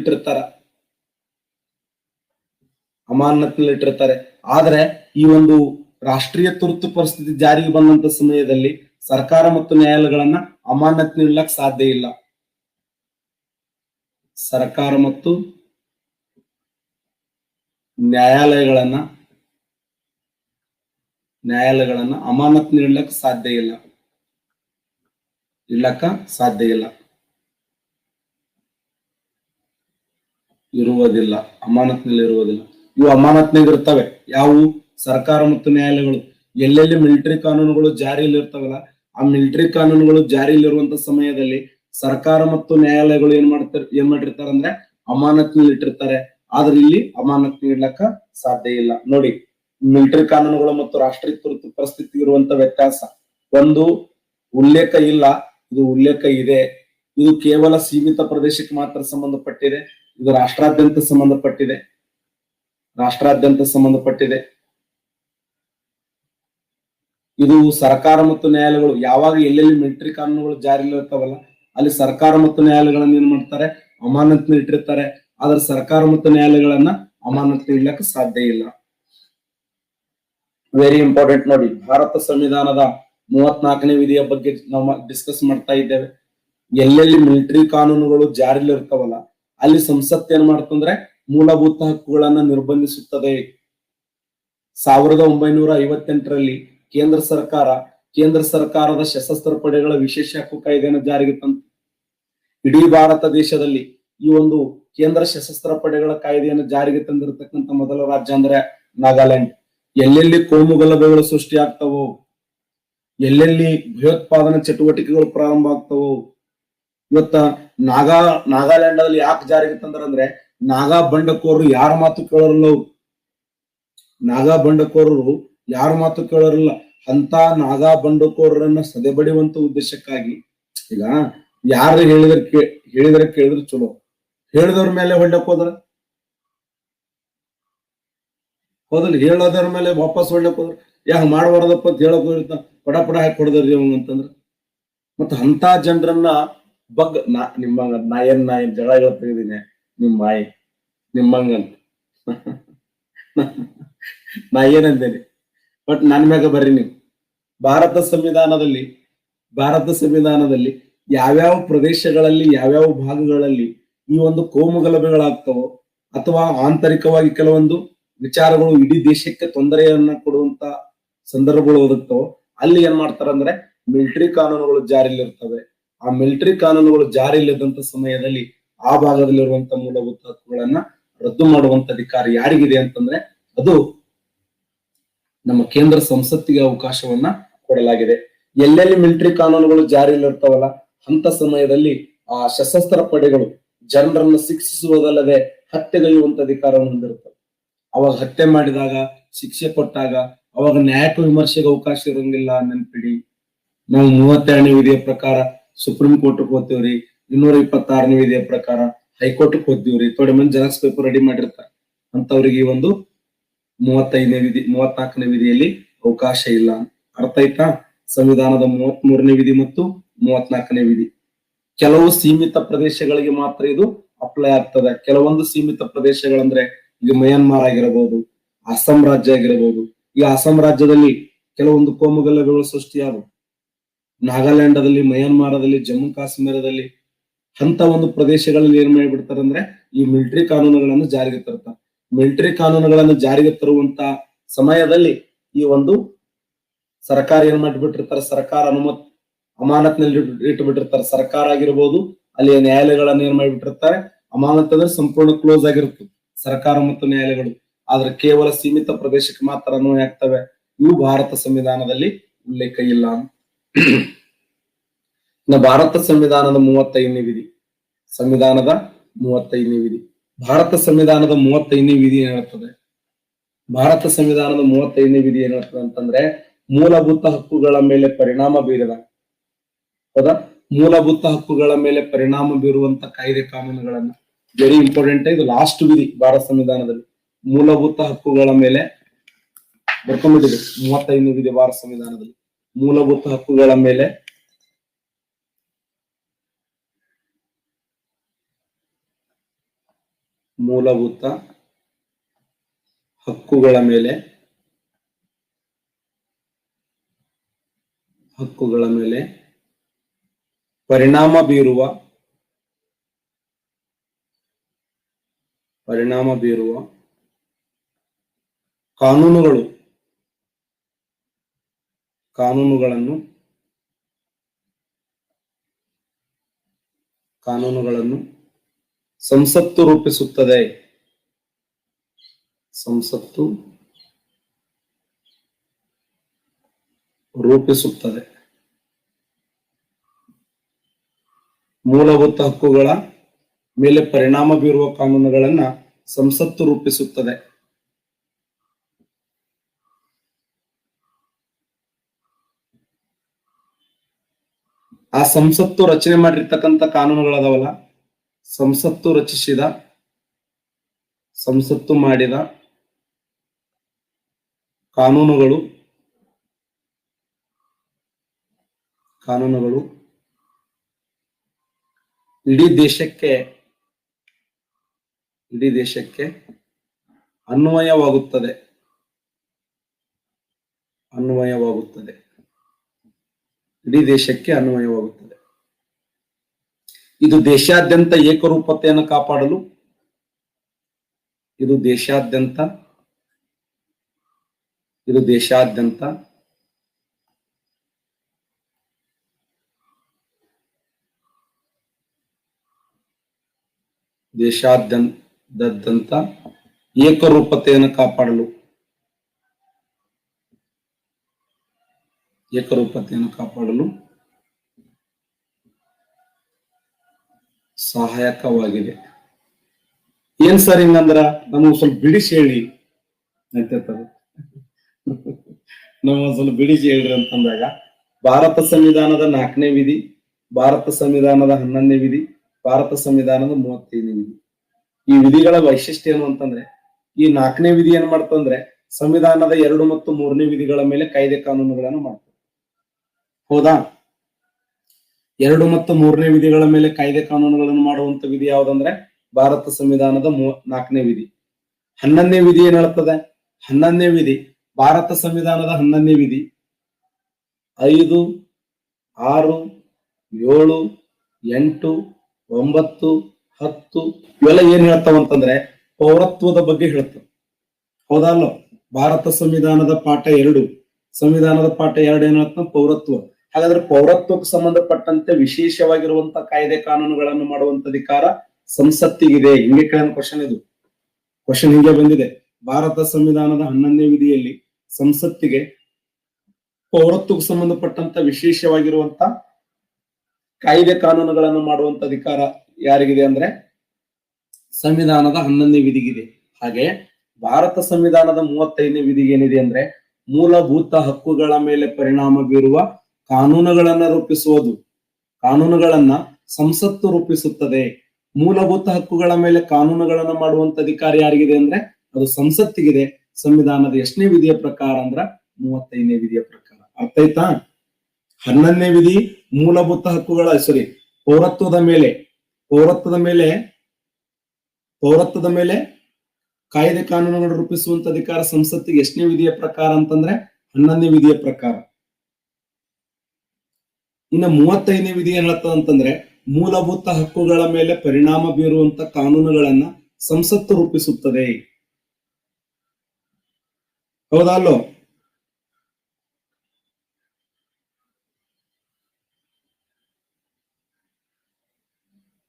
ಇಟ್ಟಿರ್ತಾರೆ. ಆದ್ರೆ ಈ ಒಂದು ರಾಷ್ಟ್ರೀಯ ತುರ್ತು ಪರಿಸ್ಥಿತಿ ಜಾರಿಗೆ ಬಂದಂತ ಸಮಯದಲ್ಲಿ ಸರ್ಕಾರ ಮತ್ತು ನ್ಯಾಯಾಲಯಗಳನ್ನ ಅಮಾನತಿನಿಡ್ಲಕ್ ಸಾಧ್ಯ ಇಲ್ಲ. ಸರ್ಕಾರ ಮತ್ತು ನ್ಯಾಯಾಲಯಗಳನ್ನ ಅಮಾನತಿನಿಡ್ಲಕ್ ಸಾಧ್ಯ ಇಲ್ಲ. ಇರುವುದಿಲ್ಲ. ಅಮಾನತಿನಲ್ಲಿ ಇರುವುದಿಲ್ಲ. ಇವು ಅಮಾನತಿನಾಗ ಇರ್ತವೆ. ಯಾವುವು? ಸರ್ಕಾರ ಮತ್ತು ನ್ಯಾಯಾಲಯಗಳು. ಎಲ್ಲೆಲ್ಲಿ ಮಿಲಿಟರಿ ಕಾನೂನುಗಳು ಜಾರಿಯಲ್ಲಿ ಇರ್ತಾವಲ್ಲ ಆ ಮಿಲಿಟರಿ ಕಾನೂನುಗಳು ಜಾರಿಯಲ್ಲಿರುವಂತ ಸಮಯದಲ್ಲಿ ಸರ್ಕಾರ ಮತ್ತು ನ್ಯಾಯಾಲಯಗಳು ಏನ್ ಮಾಡಿರ್ತಾರೆ ಅಂದ್ರೆ ಅಮಾನತಿನಲ್ಲಿ ಇಟ್ಟಿರ್ತಾರೆ. ಆದ್ರೆ ಇಲ್ಲಿ ಅಮಾನತಿನ ಇಡ್ಲಕ್ಕ ಸಾಧ್ಯ ಇಲ್ಲ. ನೋಡಿ, ಮಿಲಿಟರಿ ಕಾನೂನುಗಳು ಮತ್ತು ರಾಷ್ಟ್ರೀಯ ತುರ್ತು ಪರಿಸ್ಥಿತಿ ಇರುವಂತ ವ್ಯತ್ಯಾಸ. ಒಂದು ಉಲ್ಲೇಖ ಇಲ್ಲ, ಇದು ಉಲ್ಲೇಖ ಇದೆ. ಇದು ಕೇವಲ ಸೀಮಿತ ಪ್ರದೇಶಕ್ಕೆ ಮಾತ್ರ ಸಂಬಂಧಪಟ್ಟಿದೆ. ಇದು ರಾಷ್ಟ್ರಾದ್ಯಂತ ಸಂಬಂಧಪಟ್ಟಿದೆ. ಇದು ಸರ್ಕಾರ ಮತ್ತು ನ್ಯಾಯಾಲಯಗಳು ಯಾವಾಗ ಎಲ್ಲೆಲ್ಲಿ ಮಿಲಿಟರಿ ಕಾನೂನುಗಳು ಜಾರಿಯಲ್ಲಿ ಇರ್ತಾವಲ್ಲ ಅಲ್ಲಿ ಸರ್ಕಾರ ಮತ್ತು ನ್ಯಾಯಾಲಯಗಳನ್ನ ಏನ್ ಮಾಡ್ತಾರೆ? ಅಮಾನತಿನ ಇಟ್ಟಿರ್ತಾರೆ. ಆದ್ರೆ ಸರ್ಕಾರ ಮತ್ತು ನ್ಯಾಯಾಲಯಗಳನ್ನ ಅಮಾನತಿನ ಇಡ್ಲಕ್ಕೆ ಸಾಧ್ಯ ಇಲ್ಲ. Very important. ನೋಡಿ, ಭಾರತ ಸಂವಿಧಾನದ 34ನೇ ವಿಧಿಯ ಬಗ್ಗೆ ನಾವು ಡಿಸ್ಕಸ್ ಮಾಡ್ತಾ ಇದ್ದೇವೆ. ಎಲ್ಲೆಲ್ಲಿ ಮಿಲಿಟರಿ ಕಾನೂನುಗಳು ಜಾರಿಯಲ್ಲಿ ಇರ್ತಾವಲ್ಲ ಅಲ್ಲಿ ಸಂಸತ್ ಏನ್ ಮಾಡ್ತಂದ್ರೆ ಮೂಲಭೂತ ಹಕ್ಕುಗಳನ್ನ ನಿರ್ಬಂಧಿಸುತ್ತದೆ. 1958ರಲ್ಲಿ ಕೇಂದ್ರ ಸರ್ಕಾರದ ಸಶಸ್ತ್ರ ಪಡೆಗಳ ವಿಶೇಷ ಹಕ್ಕು ಕಾಯ್ದೆಯನ್ನು ಜಾರಿಗೆ ತಂತು. ಇಡೀ ಭಾರತ ದೇಶದಲ್ಲಿ ಈ ಒಂದು ಕೇಂದ್ರ ಸಶಸ್ತ್ರ ಪಡೆಗಳ ಕಾಯ್ದೆಯನ್ನು ಜಾರಿಗೆ ತಂದಿರತಕ್ಕಂಥ ಮೊದಲ ರಾಜ್ಯ ಅಂದ್ರೆ ನಾಗಾಲ್ಯಾಂಡ್. ಎಲ್ಲೆಲ್ಲಿ ಕೋಮುಗಲಭೆಗಳು ಸೃಷ್ಟಿ ಆಗ್ತವೋ, ಎಲ್ಲೆಲ್ಲಿ ಭಯೋತ್ಪಾದನಾ ಚಟುವಟಿಕೆಗಳು ಪ್ರಾರಂಭ ಆಗ್ತವೋ, ಇವತ್ತ ನಾಗಾಲ್ಯಾಂಡ್ ಅಲ್ಲಿ ಯಾಕೆ ಜಾರಿಗೆ ತಂದ್ರಂದ್ರೆ ನಾಗಾ ಬಂಡಕೋರರು ಯಾರ ಮಾತು ಕೇಳೋರಲ್ಲ. ನಾಗಾ ಬಂಡಕೋರರು ಯಾರ ಮಾತು ಕೇಳೋರಿಲ್ಲ. ಅಂತ ನಾಗಾ ಬಂಡಕೋರರನ್ನ ಸದೆಬಡಿಯುವಂತ ಉದ್ದೇಶಕ್ಕಾಗಿ ಈಗ ಯಾರು ಹೇಳಿದ್ರೆ ಕೇಳಿದ್ರೆ ಚಲೋ, ಹೇಳಿದವ್ರ ಮೇಲೆ ಹೊಡ್ಲಕ್ ಹೋದಲ್ಲ, ಹೇಳೋದ್ರ ಮೇಲೆ ವಾಪಸ್ ಹೊಡ್ಲಕ್ ಹೋದ್ರ ಯಾಕ ಮಾಡಬಾರ್ದಪ್ಪ ಅಂತ ಹೇಳಕ್ ಹೋಗಿರ್ತ ಪಡ ಹಾಕಿ ಹೊಡೆದ್ರಿ ಅವಂಗ ಅಂತಂದ್ರ ಮತ್ತ ಅಂತ ಜನರನ್ನ ನಾ ಏನ್ ಜಗಳ ತೆಗೆದೀನಿ ನಿಮ್ಮಂಗಂತ ನಾ ಏನಂದೇನೆ. ಬಟ್ ನನ್ ಮ್ಯಾಗ ಬರ್ರಿ ನೀವು. ಭಾರತ ಸಂವಿಧಾನದಲ್ಲಿ ಯಾವ್ಯಾವ ಪ್ರದೇಶಗಳಲ್ಲಿ ಯಾವ್ಯಾವ ಭಾಗಗಳಲ್ಲಿ ಈ ಒಂದು ಕೋಮುಗಲಭೆಗಳಾಗ್ತವೋ ಅಥವಾ ಆಂತರಿಕವಾಗಿ ಕೆಲವೊಂದು ವಿಚಾರಗಳು ಇಡೀ ದೇಶಕ್ಕೆ ತೊಂದರೆಯನ್ನ ಕೊಡುವಂತ ಸಂದರ್ಭಗಳು ಒದಗ್ತವೋ ಅಲ್ಲಿ ಏನ್ ಮಾಡ್ತಾರಂದ್ರೆ ಮಿಲಿಟರಿ ಕಾನೂನುಗಳು ಜಾರಿಯಲ್ಲಿರ್ತವೆ. ಆ ಮಿಲಿಟರಿ ಕಾನೂನುಗಳು ಜಾರಿಯಲ್ಲಿದ್ದಂತ ಸಮಯದಲ್ಲಿ ಆ ಭಾಗದಲ್ಲಿರುವಂತ ಮೂಲಭೂತ ಹಕ್ಕುಗಳನ್ನ ರದ್ದು ಮಾಡುವಂತ ಅಧಿಕಾರ ಯಾರಿಗಿದೆ ಅಂತಂದ್ರೆ ಅದು ನಮ್ಮ ಕೇಂದ್ರ ಸಂಸತ್ತಿಗೆ ಅವಕಾಶವನ್ನ ಕೊಡಲಾಗಿದೆ. ಎಲ್ಲೆಲ್ಲಿ ಮಿಲಿಟರಿ ಕಾನೂನುಗಳು ಜಾರಿಯಲ್ಲಿರ್ತಾವಲ್ಲ ಅಂತ ಸಮಯದಲ್ಲಿ ಆ ಸಶಸ್ತ್ರ ಪಡೆಗಳು ಜನರನ್ನು ಶಿಕ್ಷಿಸುವುದಲ್ಲದೆ ಹತ್ಯೆಗೈಯುವಂತ ಅಧಿಕಾರವನ್ನು ಹೊಂದಿರುತ್ತವೆ. ಅವಾಗ ಹತ್ಯೆ ಮಾಡಿದಾಗ, ಶಿಕ್ಷೆ ಕೊಟ್ಟಾಗ ಅವಾಗ ನ್ಯಾಯಕ್ಕೆ ವಿಮರ್ಶೆಗೆ ಅವಕಾಶ ಇರಂಗಿಲ್ಲ. ನೆನ್ಪಿಡಿ, ನಾವು 32ನೇ ವಿಧಿಯ ಪ್ರಕಾರ ಸುಪ್ರೀಂ ಕೋರ್ಟ್ ಹೋಗ್ತೇವ್ರಿ, 226ನೇ ವಿಧಿಯ ಪ್ರಕಾರ ಹೈಕೋರ್ಟ್ ಹೋಗ್ತೀವ್ರಿ. ಥೋಡೆ ಮಂದಿ ಜೆರಾಕ್ಸ್ ಪೇಪರ್ ರೆಡಿ ಮಾಡಿರ್ತಾರೆ. ಅಂತವ್ರಿಗೆ ಈ ಒಂದು 34ನೇ ವಿಧಿಯಲ್ಲಿ ಅವಕಾಶ ಇಲ್ಲ. ಅರ್ಥ ಆಯ್ತಾ? ಸಂವಿಧಾನದ 33ನೇ ವಿಧಿ ಮತ್ತು 34ನೇ ವಿಧಿ ಕೆಲವು ಸೀಮಿತ ಪ್ರದೇಶಗಳಿಗೆ ಮಾತ್ರ ಇದು ಅಪ್ಲೈ ಆಗ್ತದೆ. ಕೆಲವೊಂದು ಸೀಮಿತ ಪ್ರದೇಶಗಳಂದ್ರೆ ಈಗ ಮಯನ್ಮಾರ್ ಆಗಿರಬಹುದು, ಅಸ್ಸಾಂ ರಾಜ್ಯ ಆಗಿರಬಹುದು. ಈ ಅಸ್ಸಾಂ ರಾಜ್ಯದಲ್ಲಿ ಕೆಲವೊಂದು ಕೋಮುಗಲಭೆಗಳು ಸೃಷ್ಟಿಯಾದವು. ನಾಗಾಲ್ಯಾಂಡದಲ್ಲಿ, ಮಯನ್ಮಾರದಲ್ಲಿ, ಜಮ್ಮು ಕಾಶ್ಮೀರದಲ್ಲಿ ಅಂತ ಒಂದು ಪ್ರದೇಶಗಳಲ್ಲಿ ಏನ್ ಮಾಡಿಬಿಡ್ತಾರೆ ಅಂದ್ರೆ ಈ ಮಿಲಿಟರಿ ಕಾನೂನುಗಳನ್ನು ಜಾರಿಗೆ ತರ್ತಾರೆ. ಮಿಲಿಟರಿ ಕಾನೂನುಗಳನ್ನು ಜಾರಿಗೆ ತರುವಂತ ಸಮಯದಲ್ಲಿ ಈ ಒಂದು ಸರ್ಕಾರ ಏನ್ ಮಾಡಿಬಿಟ್ಟಿರ್ತಾರೆ, ಸರ್ಕಾರ ಅಮಾನತ್ನಲ್ಲಿ ಇಟ್ಟುಬಿಟ್ಟಿರ್ತಾರೆ. ಸರ್ಕಾರ ಆಗಿರ್ಬೋದು, ಅಲ್ಲಿ ನ್ಯಾಯಾಲಯಗಳನ್ನ ಏನ್ ಮಾಡಿಬಿಟ್ಟಿರ್ತಾರೆ, ಅಮಾನತ್ ಅಂದ್ರೆ ಸಂಪೂರ್ಣ ಕ್ಲೋಸ್ ಆಗಿರ್ತದೆ ಸರ್ಕಾರ ಮತ್ತು ನ್ಯಾಯಾಲಯಗಳು. ಆದ್ರೆ ಕೇವಲ ಸೀಮಿತ ಪ್ರದೇಶಕ್ಕೆ ಮಾತ್ರ ಅನ್ವಯ ಆಗ್ತವೆ. ಇವು ಭಾರತ ಸಂವಿಧಾನದಲ್ಲಿ ಉಲ್ಲೇಖ ಇಲ್ಲ. ಭಾರತ ಸಂವಿಧಾನದ 35ನೇ ವಿಧಿ. ಭಾರತ ಸಂವಿಧಾನದ 35ನೇ ವಿಧಿ ಏನ್ ಹೇಳ್ತದೆ? ಭಾರತ ಸಂವಿಧಾನದ 35ನೇ ವಿಧಿ ಏನ್ ಹೇಳ್ತದೆ ಅಂತಂದ್ರೆ ಮೂಲಭೂತ ಹಕ್ಕುಗಳ ಮೇಲೆ ಪರಿಣಾಮ ಬೀರಿದ, ಹೌದಾ, ಮೂಲಭೂತ ಹಕ್ಕುಗಳ ಮೇಲೆ ಪರಿಣಾಮ ಬೀರುವಂತ ಕಾಯ್ದೆ ಕಾನೂನುಗಳನ್ನ, ವೆರಿ ಇಂಪಾರ್ಟೆಂಟ್, ಇದು ಲಾಸ್ಟ್ ವಿಧಿ ಭಾರತ ಸಂವಿಧಾನದಲ್ಲಿ. ಮೂಲಭೂತ ಹಕ್ಕುಗಳ ಮೇಲೆ ಬರ್ಕೊಂಡ್ಬಿಟ್ಟಿದೆ 35ನೇ ವಿಧಿ ಭಾರತ ಸಂವಿಧಾನದಲ್ಲಿ. ಮೂಲಭೂತ ಹಕ್ಕುಗಳ ಮೇಲೆ ಪರಿಣಾಮ ಬೀರುವ ಕಾನೂನುಗಳನ್ನು ಸಂಸತ್ತು ರೂಪಿಸುತ್ತದೆ. ಮೂಲಭೂತ ಹಕ್ಕುಗಳ ಮೇಲೆ ಪರಿಣಾಮ ಬೀರುವ ಕಾನೂನುಗಳನ್ನ ಸಂಸತ್ತು ರೂಪಿಸುತ್ತದೆ. ಆ ಸಂಸತ್ತು ರಚನೆ ಮಾಡಿರ್ತಕ್ಕಂಥ ಕಾನೂನುಗಳದಾವಲ್ಲ, ಸಂಸತ್ತು ಮಾಡಿದ ಕಾನೂನುಗಳು ಇಡೀ ದೇಶಕ್ಕೆ ಅನ್ವಯವಾಗುತ್ತದೆ. ಇಡೀ ದೇಶಕ್ಕೆ ಅನ್ವಯವಾಗುತ್ತದೆ. ಇದು ದೇಶಾದ್ಯಂತ ಏಕರೂಪತೆಯನ್ನು ಕಾಪಾಡಲು ಇದು ದೇಶಾದ್ಯಂತ ದೇಶಾದ್ಯಂತ ಏಕರೂಪತೆಯನ್ನು ಕಾಪಾಡಲು ಸಹಾಯಕವಾಗಿದೆ. ಏನ್ ಸರ್ ಹಿಂಗಂದ್ರ ನಮಗ್ ಸ್ವಲ್ಪ ಬಿಡಿಸಿ ಹೇಳಿ ಅಂತ ನಮಗ್ ಸ್ವಲ್ಪ ಬಿಡಿಸಿ ಹೇಳ್ರಿ ಅಂತಂದಾಗ, ಭಾರತ ಸಂವಿಧಾನದ 4ನೇ ವಿಧಿ, ಭಾರತ ಸಂವಿಧಾನದ 11ನೇ ವಿಧಿ, ಭಾರತ ಸಂವಿಧಾನದ 35ನೇ ವಿಧಿ. ಈ ವಿಧಿಗಳ ವೈಶಿಷ್ಟ್ಯ ಏನು ಅಂತಂದ್ರೆ, ಈ 4ನೇ ವಿಧಿ ಏನ್ ಮಾಡ್ತಂದ್ರೆ ಸಂವಿಧಾನದ 2 ಮತ್ತು 3ನೇ ವಿಧಿಗಳ ಮೇಲೆ ಕಾಯ್ದೆ ಕಾನೂನುಗಳನ್ನು ಮಾಡ್ತದೆ. ಹೌದಾ? 2 ಮತ್ತು 3ನೇ ವಿಧಿಗಳ ಮೇಲೆ ಕಾಯ್ದೆ ಕಾನೂನುಗಳನ್ನು ಮಾಡುವಂತ ವಿಧಿ ಯಾವ್ದಂದ್ರೆ ಭಾರತ ಸಂವಿಧಾನದ 4ನೇ ವಿಧಿ. 11ನೇ ವಿಧಿ ಏನ್ ಹೇಳ್ತದೆ? 11ನೇ ವಿಧಿ, ಭಾರತ ಸಂವಿಧಾನದ 11ನೇ ವಿಧಿ 5, 6, 7, 8, 9, 10 ಇವೆಲ್ಲ ಏನ್ ಹೇಳ್ತಾವಂತಂದ್ರೆ ಪೌರತ್ವದ ಬಗ್ಗೆ ಹೇಳ್ತಾವ. ಹೌದಾ ಅಲ್ಲೋ? ಭಾರತ ಸಂವಿಧಾನದ ಪಾಠ 2 ಏನ್ ಹೇಳ್ತಾವ? ಪೌರತ್ವ. ಹಾಗಾದ್ರೆ ಪೌರತ್ವಕ್ಕೆ ಸಂಬಂಧಪಟ್ಟಂತೆ ವಿಶೇಷವಾಗಿರುವಂತ ಕಾಯ್ದೆ ಕಾನೂನುಗಳನ್ನು ಮಾಡುವಂತ ಅಧಿಕಾರ ಸಂಸತ್ತಿಗಿದೆ. ಹಿಂಗೆ ಕೇಳೋ ಕ್ವಶನ್ ಇದು. ಕ್ವಶನ್ ಹಿಂಗೆ ಬಂದಿದೆ. ಭಾರತ ಸಂವಿಧಾನದ 11ನೇ ವಿಧಿಯಲ್ಲಿ ಸಂಸತ್ತಿಗೆ ಪೌರತ್ವಕ್ಕೆ ಸಂಬಂಧಪಟ್ಟಂತ ವಿಶೇಷವಾಗಿರುವಂತ ಕಾಯ್ದೆ ಕಾನೂನುಗಳನ್ನು ಮಾಡುವಂತ ಅಧಿಕಾರ ಯಾರಿಗಿದೆ ಅಂದ್ರೆ ಸಂವಿಧಾನದ 11ನೇ ವಿಧಿಗಿದೆ. ಹಾಗೆ ಭಾರತ ಸಂವಿಧಾನದ 35ನೇ ವಿಧಿಗೆ ಏನಿದೆ ಅಂದ್ರೆ ಮೂಲಭೂತ ಹಕ್ಕುಗಳ ಮೇಲೆ ಪರಿಣಾಮ ಬೀರುವ ಕಾನೂನುಗಳನ್ನ ಸಂಸತ್ತು ರೂಪಿಸುತ್ತದೆ. ಮೂಲಭೂತ ಹಕ್ಕುಗಳ ಮೇಲೆ ಕಾನೂನುಗಳನ್ನ ಮಾಡುವಂತ ಅಧಿಕಾರ ಯಾರಿಗಿದೆ ಅಂದ್ರೆ ಅದು ಸಂಸತ್ತಿಗಿದೆ. ಸಂವಿಧಾನದ ಎಷ್ಟನೇ ವಿಧಿಯ ಪ್ರಕಾರ ಅಂದ್ರ 35ನೇ ವಿಧಿಯ ಪ್ರಕಾರ. ಅರ್ಥ ಆಯ್ತಾ? 11ನೇ ವಿಧಿ ಮೂಲಭೂತ ಹಕ್ಕುಗಳ ಪೌರತ್ವದ ಮೇಲೆ ಕಾಯ್ದೆ ಕಾನೂನುಗಳು ರೂಪಿಸುವಂತ ಅಧಿಕಾರ ಸಂಸತ್ತಿಗೆ ಎಷ್ಟನೇ ವಿಧಿಯ ಪ್ರಕಾರ ಅಂತಂದ್ರೆ 11ನೇ ವಿಧಿಯ ಪ್ರಕಾರ. ಇನ್ನ 35ನೇ ವಿಧಿ ಏನ್ ಹೇಳ್ತದ ಅಂತಂದ್ರೆ ಮೂಲಭೂತ ಹಕ್ಕುಗಳ ಮೇಲೆ ಪರಿಣಾಮ ಬೀರುವಂತ ಕಾನೂನುಗಳನ್ನ ಸಂಸತ್ತು ರೂಪಿಸುತ್ತದೆ. ಹೌದಾ ಅಲ್ಲೋ?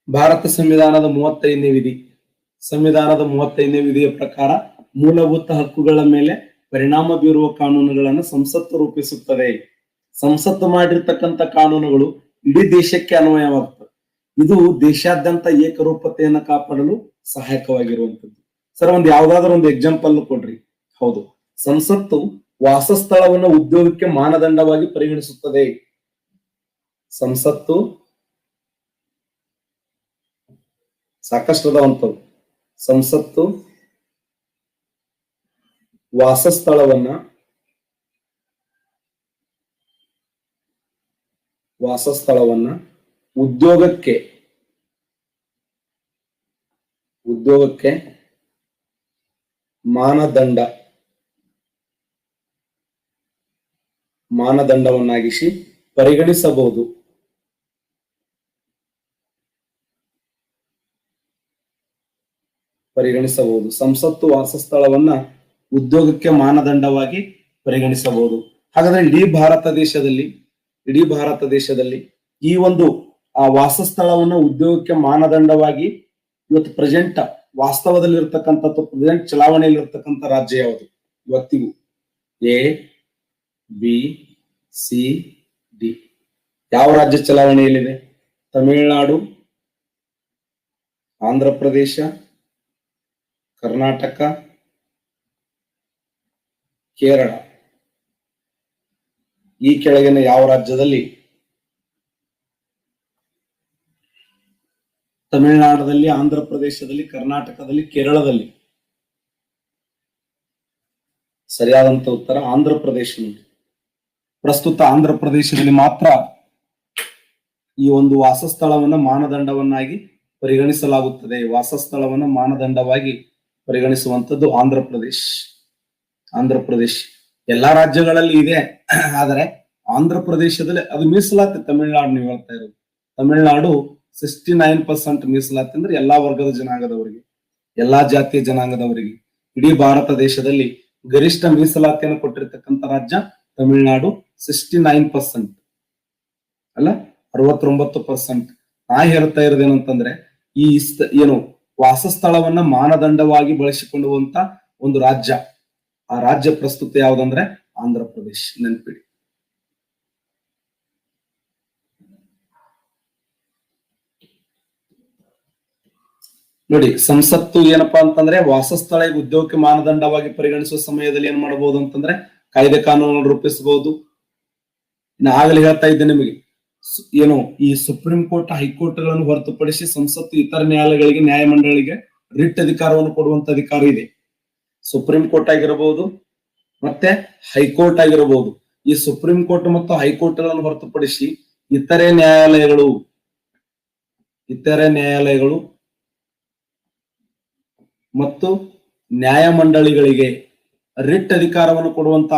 ಭಾರತ ಸಂವಿಧಾನದ 35ನೇ ವಿಧಿಯ ಪ್ರಕಾರ ಮೂಲಭೂತ ಹಕ್ಕುಗಳ ಮೇಲೆ ಪರಿಣಾಮ ಬೀರುವ ಕಾನೂನುಗಳನ್ನು ಸಂಸತ್ತು ರೂಪಿಸುತ್ತದೆ. ಸಂಸತ್ತು ಮಾಡಿರ್ತಕ್ಕಂಥ ಕಾನೂನುಗಳು ಇಡೀ ದೇಶಕ್ಕೆ ಅನ್ವಯವಾಗ್ತದೆ. ಇದು ದೇಶಾದ್ಯಂತ ಏಕರೂಪತೆಯನ್ನು ಕಾಪಾಡಲು ಸಹಾಯಕವಾಗಿರುವಂತದ್ದು. ಸರ್ ಯಾವ್ದಾದ್ರು ಒಂದು ಎಕ್ಸಾಂಪಲ್ ಕೊಡ್ರಿ. ಹೌದು, ಸಂಸತ್ತು ವಾಸಸ್ಥಳವನ್ನು ಉದ್ಯೋಗಕ್ಕೆ ಮಾನದಂಡವಾಗಿ ಪರಿಗಣಿಸುತ್ತದೆ. ಸಂಸತ್ತು ಸಾಕಷ್ಟು ಅದಾವಂತವು. ಸಂಸತ್ತು ವಾಸಸ್ಥಳವನ್ನ ಉದ್ಯೋಗಕ್ಕೆ ಮಾನದಂಡವನ್ನಾಗಿಸಿ ಪರಿಗಣಿಸಬಹುದು. ಸಂಸತ್ತು ವಾಸಸ್ಥಳವನ್ನ ಉದ್ಯೋಗಕ್ಕೆ ಮಾನದಂಡವಾಗಿ ಪರಿಗಣಿಸಬಹುದು. ಹಾಗಾದ್ರೆ ಇಡೀ ಭಾರತ ದೇಶದಲ್ಲಿ ಈ ಒಂದು ವಾಸಸ್ಥಳವನ್ನ ಉದ್ಯೋಗಕ್ಕೆ ಮಾನದಂಡವಾಗಿ ಇವತ್ತು ಪ್ರೆಸೆಂಟ್ ವಾಸ್ತವದಲ್ಲಿ ಇರ್ತಕ್ಕಂಥ ಪ್ರೆಸೆಂಟ್ ಚಲಾವಣೆಯಲ್ಲಿ ಇರ್ತಕ್ಕಂಥ ರಾಜ್ಯ ಯಾವುದು ಇವತ್ತಿಗೂ? A, B, C, D. ಯಾವ ರಾಜ್ಯ ಚಲಾವಣೆಯಲ್ಲಿದೆ? ತಮಿಳುನಾಡು, ಆಂಧ್ರ ಪ್ರದೇಶ, ಕರ್ನಾಟಕ, ಕೇರಳ. ಈ ಕೆಳಗಿನ ಯಾವ ರಾಜ್ಯದಲ್ಲಿ? ತಮಿಳುನಾಡಲ್ಲಿ, ಆಂಧ್ರ ಪ್ರದೇಶದಲ್ಲಿ, ಕರ್ನಾಟಕದಲ್ಲಿ, ಕೇರಳದಲ್ಲಿ. ಸರಿಯಾದಂತ ಉತ್ತರ ಆಂಧ್ರ ಪ್ರದೇಶ. ಪ್ರಸ್ತುತ ಆಂಧ್ರ ಪ್ರದೇಶದಲ್ಲಿ ಮಾತ್ರ ಈ ಒಂದು ವಾಸಸ್ಥಳವನ್ನ ಮಾನದಂಡವನ್ನಾಗಿ ಪರಿಗಣಿಸಲಾಗುತ್ತದೆ. ವಾಸಸ್ಥಳವನ್ನ ಮಾನದಂಡವಾಗಿ ಪರಿಗಣಿಸುವಂತದ್ದು ಆಂಧ್ರ ಪ್ರದೇಶ್. ಎಲ್ಲಾ ರಾಜ್ಯಗಳಲ್ಲಿ ಇದೆ, ಆದರೆ ಆಂಧ್ರ ಪ್ರದೇಶದಲ್ಲಿ ಅದು ಮೀಸಲಾತಿ. ತಮಿಳುನಾಡು ನೀವು ಹೇಳ್ತಾ ಇರೋದು, ತಮಿಳುನಾಡು 69% ಮೀಸಲಾತಿ ಅಂದ್ರೆ ಎಲ್ಲಾ ವರ್ಗದ ಜನಾಂಗದವರಿಗೆ, ಎಲ್ಲಾ ಜಾತಿಯ ಜನಾಂಗದವರಿಗೆ. ಇಡೀ ಭಾರತ ದೇಶದಲ್ಲಿ ಗರಿಷ್ಠ ಮೀಸಲಾತಿಯನ್ನು ಕೊಟ್ಟಿರ್ತಕ್ಕಂಥ ರಾಜ್ಯ ತಮಿಳುನಾಡು, 69%, ಅಲ್ಲ 69%. ನಾ ಹೇಳ್ತಾ ಇರೋದೇನಂತಂದ್ರೆ ಈ ಏನು ವಾಸಸ್ಥಳವನ್ನ ಮಾನದಂಡವಾಗಿ ಬಳಸಿಕೊಳ್ಳುವಂತ ಒಂದು ರಾಜ್ಯ, ಆ ರಾಜ್ಯ ಪ್ರಸ್ತುತ ಯಾವ್ದಂದ್ರೆ ಆಂಧ್ರ ಪ್ರದೇಶ್. ನೆನ್ಪಿಡಿ. ನೋಡಿ, ಸಂಸತ್ತು ಏನಪ್ಪಾ ಅಂತಂದ್ರೆ ವಾಸಸ್ಥಳ ಉದ್ಯೋಗಕ್ಕೆ ಮಾನದಂಡವಾಗಿ ಪರಿಗಣಿಸುವ ಸಮಯದಲ್ಲಿ ಏನ್ ಮಾಡಬಹುದು ಅಂತಂದ್ರೆ ಕಾಯ್ದೆ ಕಾನೂನು ರೂಪಿಸಬಹುದು. ಆಗಲೇ ಹೇಳ್ತಾ ಇದ್ದೆ ನಿಮಗೆ, ಏನು ಈ ಸುಪ್ರೀಂ ಕೋರ್ಟ್, ಹೈಕೋರ್ಟ್ ಗಳನ್ನು ಹೊರತುಪಡಿಸಿ ಸಂಸತ್ತು ಇತರ ನ್ಯಾಯಾಲಯಗಳಿಗೆ, ನ್ಯಾಯಮಂಡಳಿಗೆ ರಿಟ್ ಅಧಿಕಾರವನ್ನು ಕೊಡುವಂತ ಅಧಿಕಾರ ಇದೆ. ಸುಪ್ರೀಂ ಕೋರ್ಟ್ ಆಗಿರಬಹುದು ಮತ್ತೆ ಹೈಕೋರ್ಟ್ ಆಗಿರಬಹುದು. ಈ ಸುಪ್ರೀಂ ಕೋರ್ಟ್ ಮತ್ತು ಹೈಕೋರ್ಟ್ ಗಳನ್ನು ಹೊರತುಪಡಿಸಿ ಇತರೆ ನ್ಯಾಯಾಲಯಗಳು ಮತ್ತು ನ್ಯಾಯಮಂಡಳಿಗಳಿಗೆ ರಿಟ್ ಅಧಿಕಾರವನ್ನು ಕೊಡುವಂತ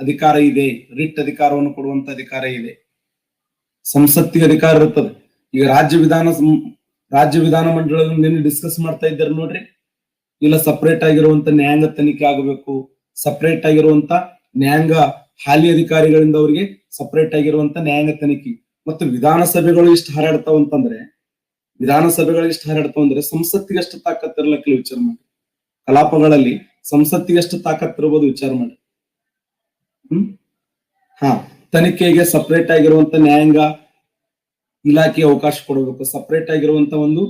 ಅಧಿಕಾರ ಇದೆ. ರಿಟ್ ಅಧಿಕಾರವನ್ನು ಕೊಡುವಂತ ಅಧಿಕಾರ ಇದೆ. ಸಂಸತ್ತಿಗೆ ಅಧಿಕಾರ ಇರುತ್ತದೆ. ಈಗ ರಾಜ್ಯ ವಿಧಾನ ಮಂಡಳಿಯನ್ನು ಡಿಸ್ಕಸ್ ಮಾಡ್ತಾ ಇದ್ದಾರೆ ನೋಡ್ರಿ. ಇಲ್ಲ ಸಪರೇಟ್ ಆಗಿರುವಂತ ನ್ಯಾಯಾಂಗ ತನಿಖೆ ಆಗಬೇಕು, ಸಪರೇಟ್ ಆಗಿರುವಂತ ನ್ಯಾಯಾಂಗ ಹಾಲಿ ಅಧಿಕಾರಿಗಳಿಂದ ಅವರಿಗೆ ಸಪರೇಟ್ ಆಗಿರುವಂತ ನ್ಯಾಯಾಂಗ ತನಿಖೆ. ಮತ್ತು ವಿಧಾನಸಭೆಗಳು ಇಷ್ಟು ಹಾರಾಡ್ತಾವ ಅಂತಂದ್ರೆ ಸಂಸತ್ತಿಗಷ್ಟು ತಾಕತ್ ಇರ್ಲಕ್ಕೆ ವಿಚಾರ ಮಾಡಿ. ಕಲಾಪಗಳಲ್ಲಿ ಸಂಸತ್ತಿಗಷ್ಟು ತಾಕತ್ ಇರಬಹುದು, ವಿಚಾರ ಮಾಡಿ. ತನಿಖೆಗೆ ಸಪರೇಟ್ ಆಗಿರುವಂತ ನ್ಯಾಯಾಂಗ ಇಲಾಖೆಗೆ ಅವಕಾಶ ಕೊಡಬೇಕು. ಸಪರೇಟ್ ಆಗಿರುವಂತ ಒಂದು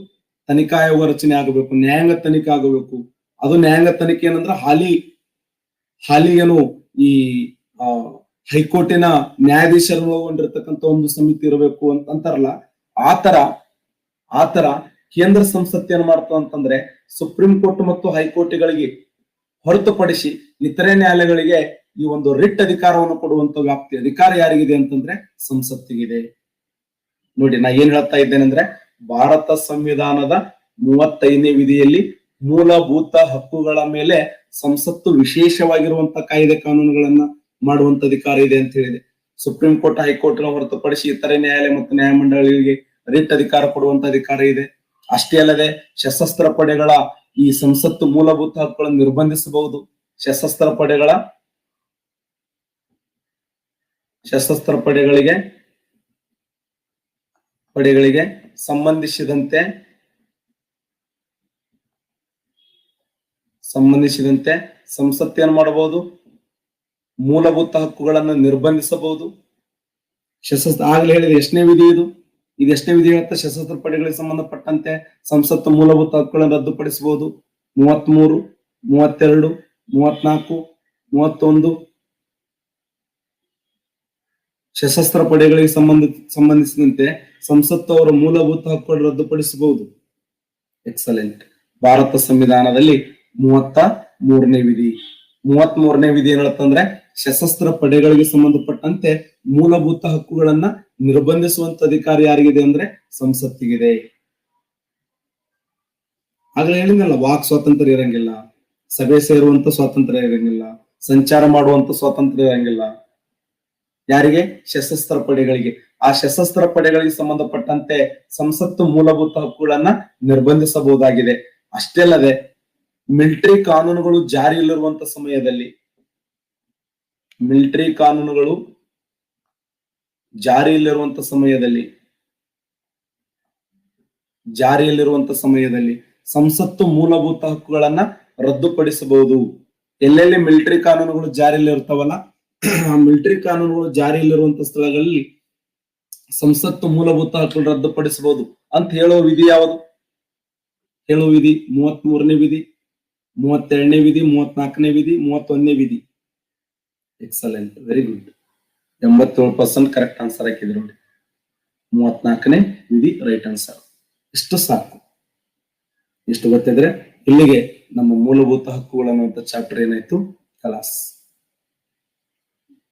ತನಿಖಾ ಆಯೋಗ ರಚನೆ ಆಗಬೇಕು, ನ್ಯಾಯಾಂಗ ತನಿಖೆ ಆಗಬೇಕು. ಅದು ನ್ಯಾಯಾಂಗ ತನಿಖೆ ಏನಂದ್ರೆ ಹಾಲಿ ಏನು ಈ ಹೈಕೋರ್ಟಿನ ನ್ಯಾಯಾಧೀಶರು ಒಳಗೊಂಡಿರ್ತಕ್ಕಂಥ ಒಂದು ಸಮಿತಿ ಇರಬೇಕು ಅಂತ ಅಂತಾರಲ್ಲ, ಆತರ ಕೇಂದ್ರ ಸಂಸತ್ತು ಏನ್ ಮಾಡ್ತದೆ ಅಂತಂದ್ರೆ ಸುಪ್ರೀಂ ಕೋರ್ಟ್ ಮತ್ತು ಹೈಕೋರ್ಟ್ಗಳಿಗೆ ಹೊರತುಪಡಿಸಿ ಇತರೆ ನ್ಯಾಯಾಲಯಗಳಿಗೆ ಈ ಒಂದು ರಿಟ್ ಅಧಿಕಾರವನ್ನು ಕೊಡುವಂತ ವ್ಯಾಪ್ತಿ ಅಧಿಕಾರ ಯಾರಿಗಿದೆ ಅಂತಂದ್ರೆ ಸಂಸತ್ತಿಗಿದೆ. ನೋಡಿ, ನಾ ಏನ್ ಹೇಳ್ತಾ ಇದ್ದೇನೆಂದ್ರೆ ಭಾರತ ಸಂವಿಧಾನದ 35ನೇ ವಿಧಿಯಲ್ಲಿ ಮೂಲಭೂತ ಹಕ್ಕುಗಳ ಮೇಲೆ ಸಂಸತ್ತು ವಿಶೇಷವಾಗಿರುವಂತ ಕಾಯ್ದೆ ಕಾನೂನುಗಳನ್ನ ಮಾಡುವಂತ ಅಧಿಕಾರ ಇದೆ ಅಂತ ಹೇಳಿದೆ. ಸುಪ್ರೀಂ ಕೋರ್ಟ್, ಹೈಕೋರ್ಟ್ ಹೊರತುಪಡಿಸಿ ಇತರೆ ನ್ಯಾಯಾಲಯ ಮತ್ತು ನ್ಯಾಯಮಂಡಳಿಗಳಿಗೆ ರಿಟ್ ಅಧಿಕಾರ ಕೊಡುವಂತ ಅಧಿಕಾರ ಇದೆ. ಅಷ್ಟೇ ಅಲ್ಲದೆ ಸಶಸ್ತ್ರ ಪಡೆಗಳ ಈ ಸಂಸತ್ತು ಮೂಲಭೂತ ಹಕ್ಕುಗಳನ್ನು ನಿರ್ಬಂಧಿಸಬಹುದು. ಸಶಸ್ತ್ರ ಪಡೆಗಳಿಗೆ ಸಂಬಂಧಿಸಿದಂತೆ ಸಂಸತ್ತು ಏನ್ ಮಾಡಬಹುದು, ಮೂಲಭೂತ ಹಕ್ಕುಗಳನ್ನು ನಿರ್ಬಂಧಿಸಬಹುದು. ಆಗ್ಲೇ ಹೇಳಿದೆ, ಎಷ್ಟನೇ ವಿಧಿ ಇದು ಎಷ್ಟನೇ ವಿಧಿ ಹೇಳುತ್ತೆ? ಸಶಸ್ತ್ರ ಪಡೆಗಳಿಗೆ ಸಂಬಂಧಪಟ್ಟಂತೆ ಸಂಸತ್ತು ಮೂಲಭೂತ ಹಕ್ಕುಗಳನ್ನು ರದ್ದುಪಡಿಸಬಹುದು. 33, 32, 34, 31 ಸಶಸ್ತ್ರ ಪಡೆಗಳಿಗೆ ಸಂಬಂಧಿಸಿದಂತೆ ಸಂಸತ್ತು ಅವರ ಮೂಲಭೂತ ಹಕ್ಕುಗಳನ್ನು ರದ್ದುಪಡಿಸಬಹುದು. ಎಕ್ಸಲೆಂಟ್. ಭಾರತ ಸಂವಿಧಾನದಲ್ಲಿ 33ನೇ ವಿಧಿ ಏನ್ ಹೇಳುತ್ತಂದ್ರೆ ಸಶಸ್ತ್ರ ಪಡೆಗಳಿಗೆ ಸಂಬಂಧಪಟ್ಟಂತೆ ಮೂಲಭೂತ ಹಕ್ಕುಗಳನ್ನ ನಿರ್ಬಂಧಿಸುವಂತ ಅಧಿಕಾರ ಯಾರಿಗಿದೆ ಅಂದ್ರೆ ಸಂಸತ್ತಿಗಿದೆ. ಆಗ್ಲೇ ಹೇಳಿದ್ನಲ್ಲ, ವಾಕ್ ಸ್ವಾತಂತ್ರ್ಯ ಇರಂಗಿಲ್ಲ, ಸಭೆ ಸೇರುವಂತ ಸ್ವಾತಂತ್ರ್ಯ ಇರಂಗಿಲ್ಲ, ಸಂಚಾರ ಮಾಡುವಂತ ಸ್ವಾತಂತ್ರ್ಯ ಇರಂಗಿಲ್ಲ. ಯಾರಿಗೆ? ಸಶಸ್ತ್ರ ಪಡೆಗಳಿಗೆ. ಆ ಸಶಸ್ತ್ರ ಪಡೆಗಳಿಗೆ ಸಂಬಂಧಪಟ್ಟಂತೆ ಸಂಸತ್ತು ಮೂಲಭೂತ ಹಕ್ಕುಗಳನ್ನ ನಿರ್ಬಂಧಿಸಬಹುದಾಗಿದೆ. ಅಷ್ಟೇ ಅಲ್ಲದೆ ಮಿಲಿಟರಿ ಕಾನೂನುಗಳು ಜಾರಿಯಲ್ಲಿರುವಂತ ಸಮಯದಲ್ಲಿ ಸಂಸತ್ತು ಮೂಲಭೂತ ಹಕ್ಕುಗಳನ್ನ ರದ್ದುಪಡಿಸಬಹುದು. ಎಲ್ಲೆಲ್ಲಿ ಮಿಲಿಟರಿ ಕಾನೂನುಗಳು ಜಾರಿಯಲ್ಲಿ ಇರ್ತಾವಲ್ಲ, ಆ ಮಿಲಿಟರಿ ಕಾನೂನುಗಳು ಜಾರಿಯಲ್ಲಿರುವಂತ ಸ್ಥಳಗಳಲ್ಲಿ ಸಂಸತ್ತು ಮೂಲಭೂತ ಹಕ್ಕುಗಳನ್ನು ರದ್ದುಪಡಿಸಬಹುದು ಅಂತ ಹೇಳುವ ವಿಧಿ ಯಾವುದು? 33ನೇ ವಿಧಿ, 32ನೇ ವಿಧಿ, 34ನೇ ವಿಧಿ, 31ನೇ ವಿಧಿ. Excellent, very good. 87% correct answer ಹಾಕಿದ್ರು ನೋಡಿ. 34ನೇ ವಿಧಿ ರೈಟ್ ಆನ್ಸರ್. ಇಷ್ಟು ಸಾಕು. ಇಷ್ಟು ಗೊತ್ತಿದ್ರೆ ಇಲ್ಲಿಗೆ ನಮ್ಮ ಮೂಲಭೂತ ಹಕ್ಕುಗಳು ಅನ್ನುವಂಥ ಚಾಪ್ಟರ್ ಏನಾಯ್ತು, ಕಲಾಸ್.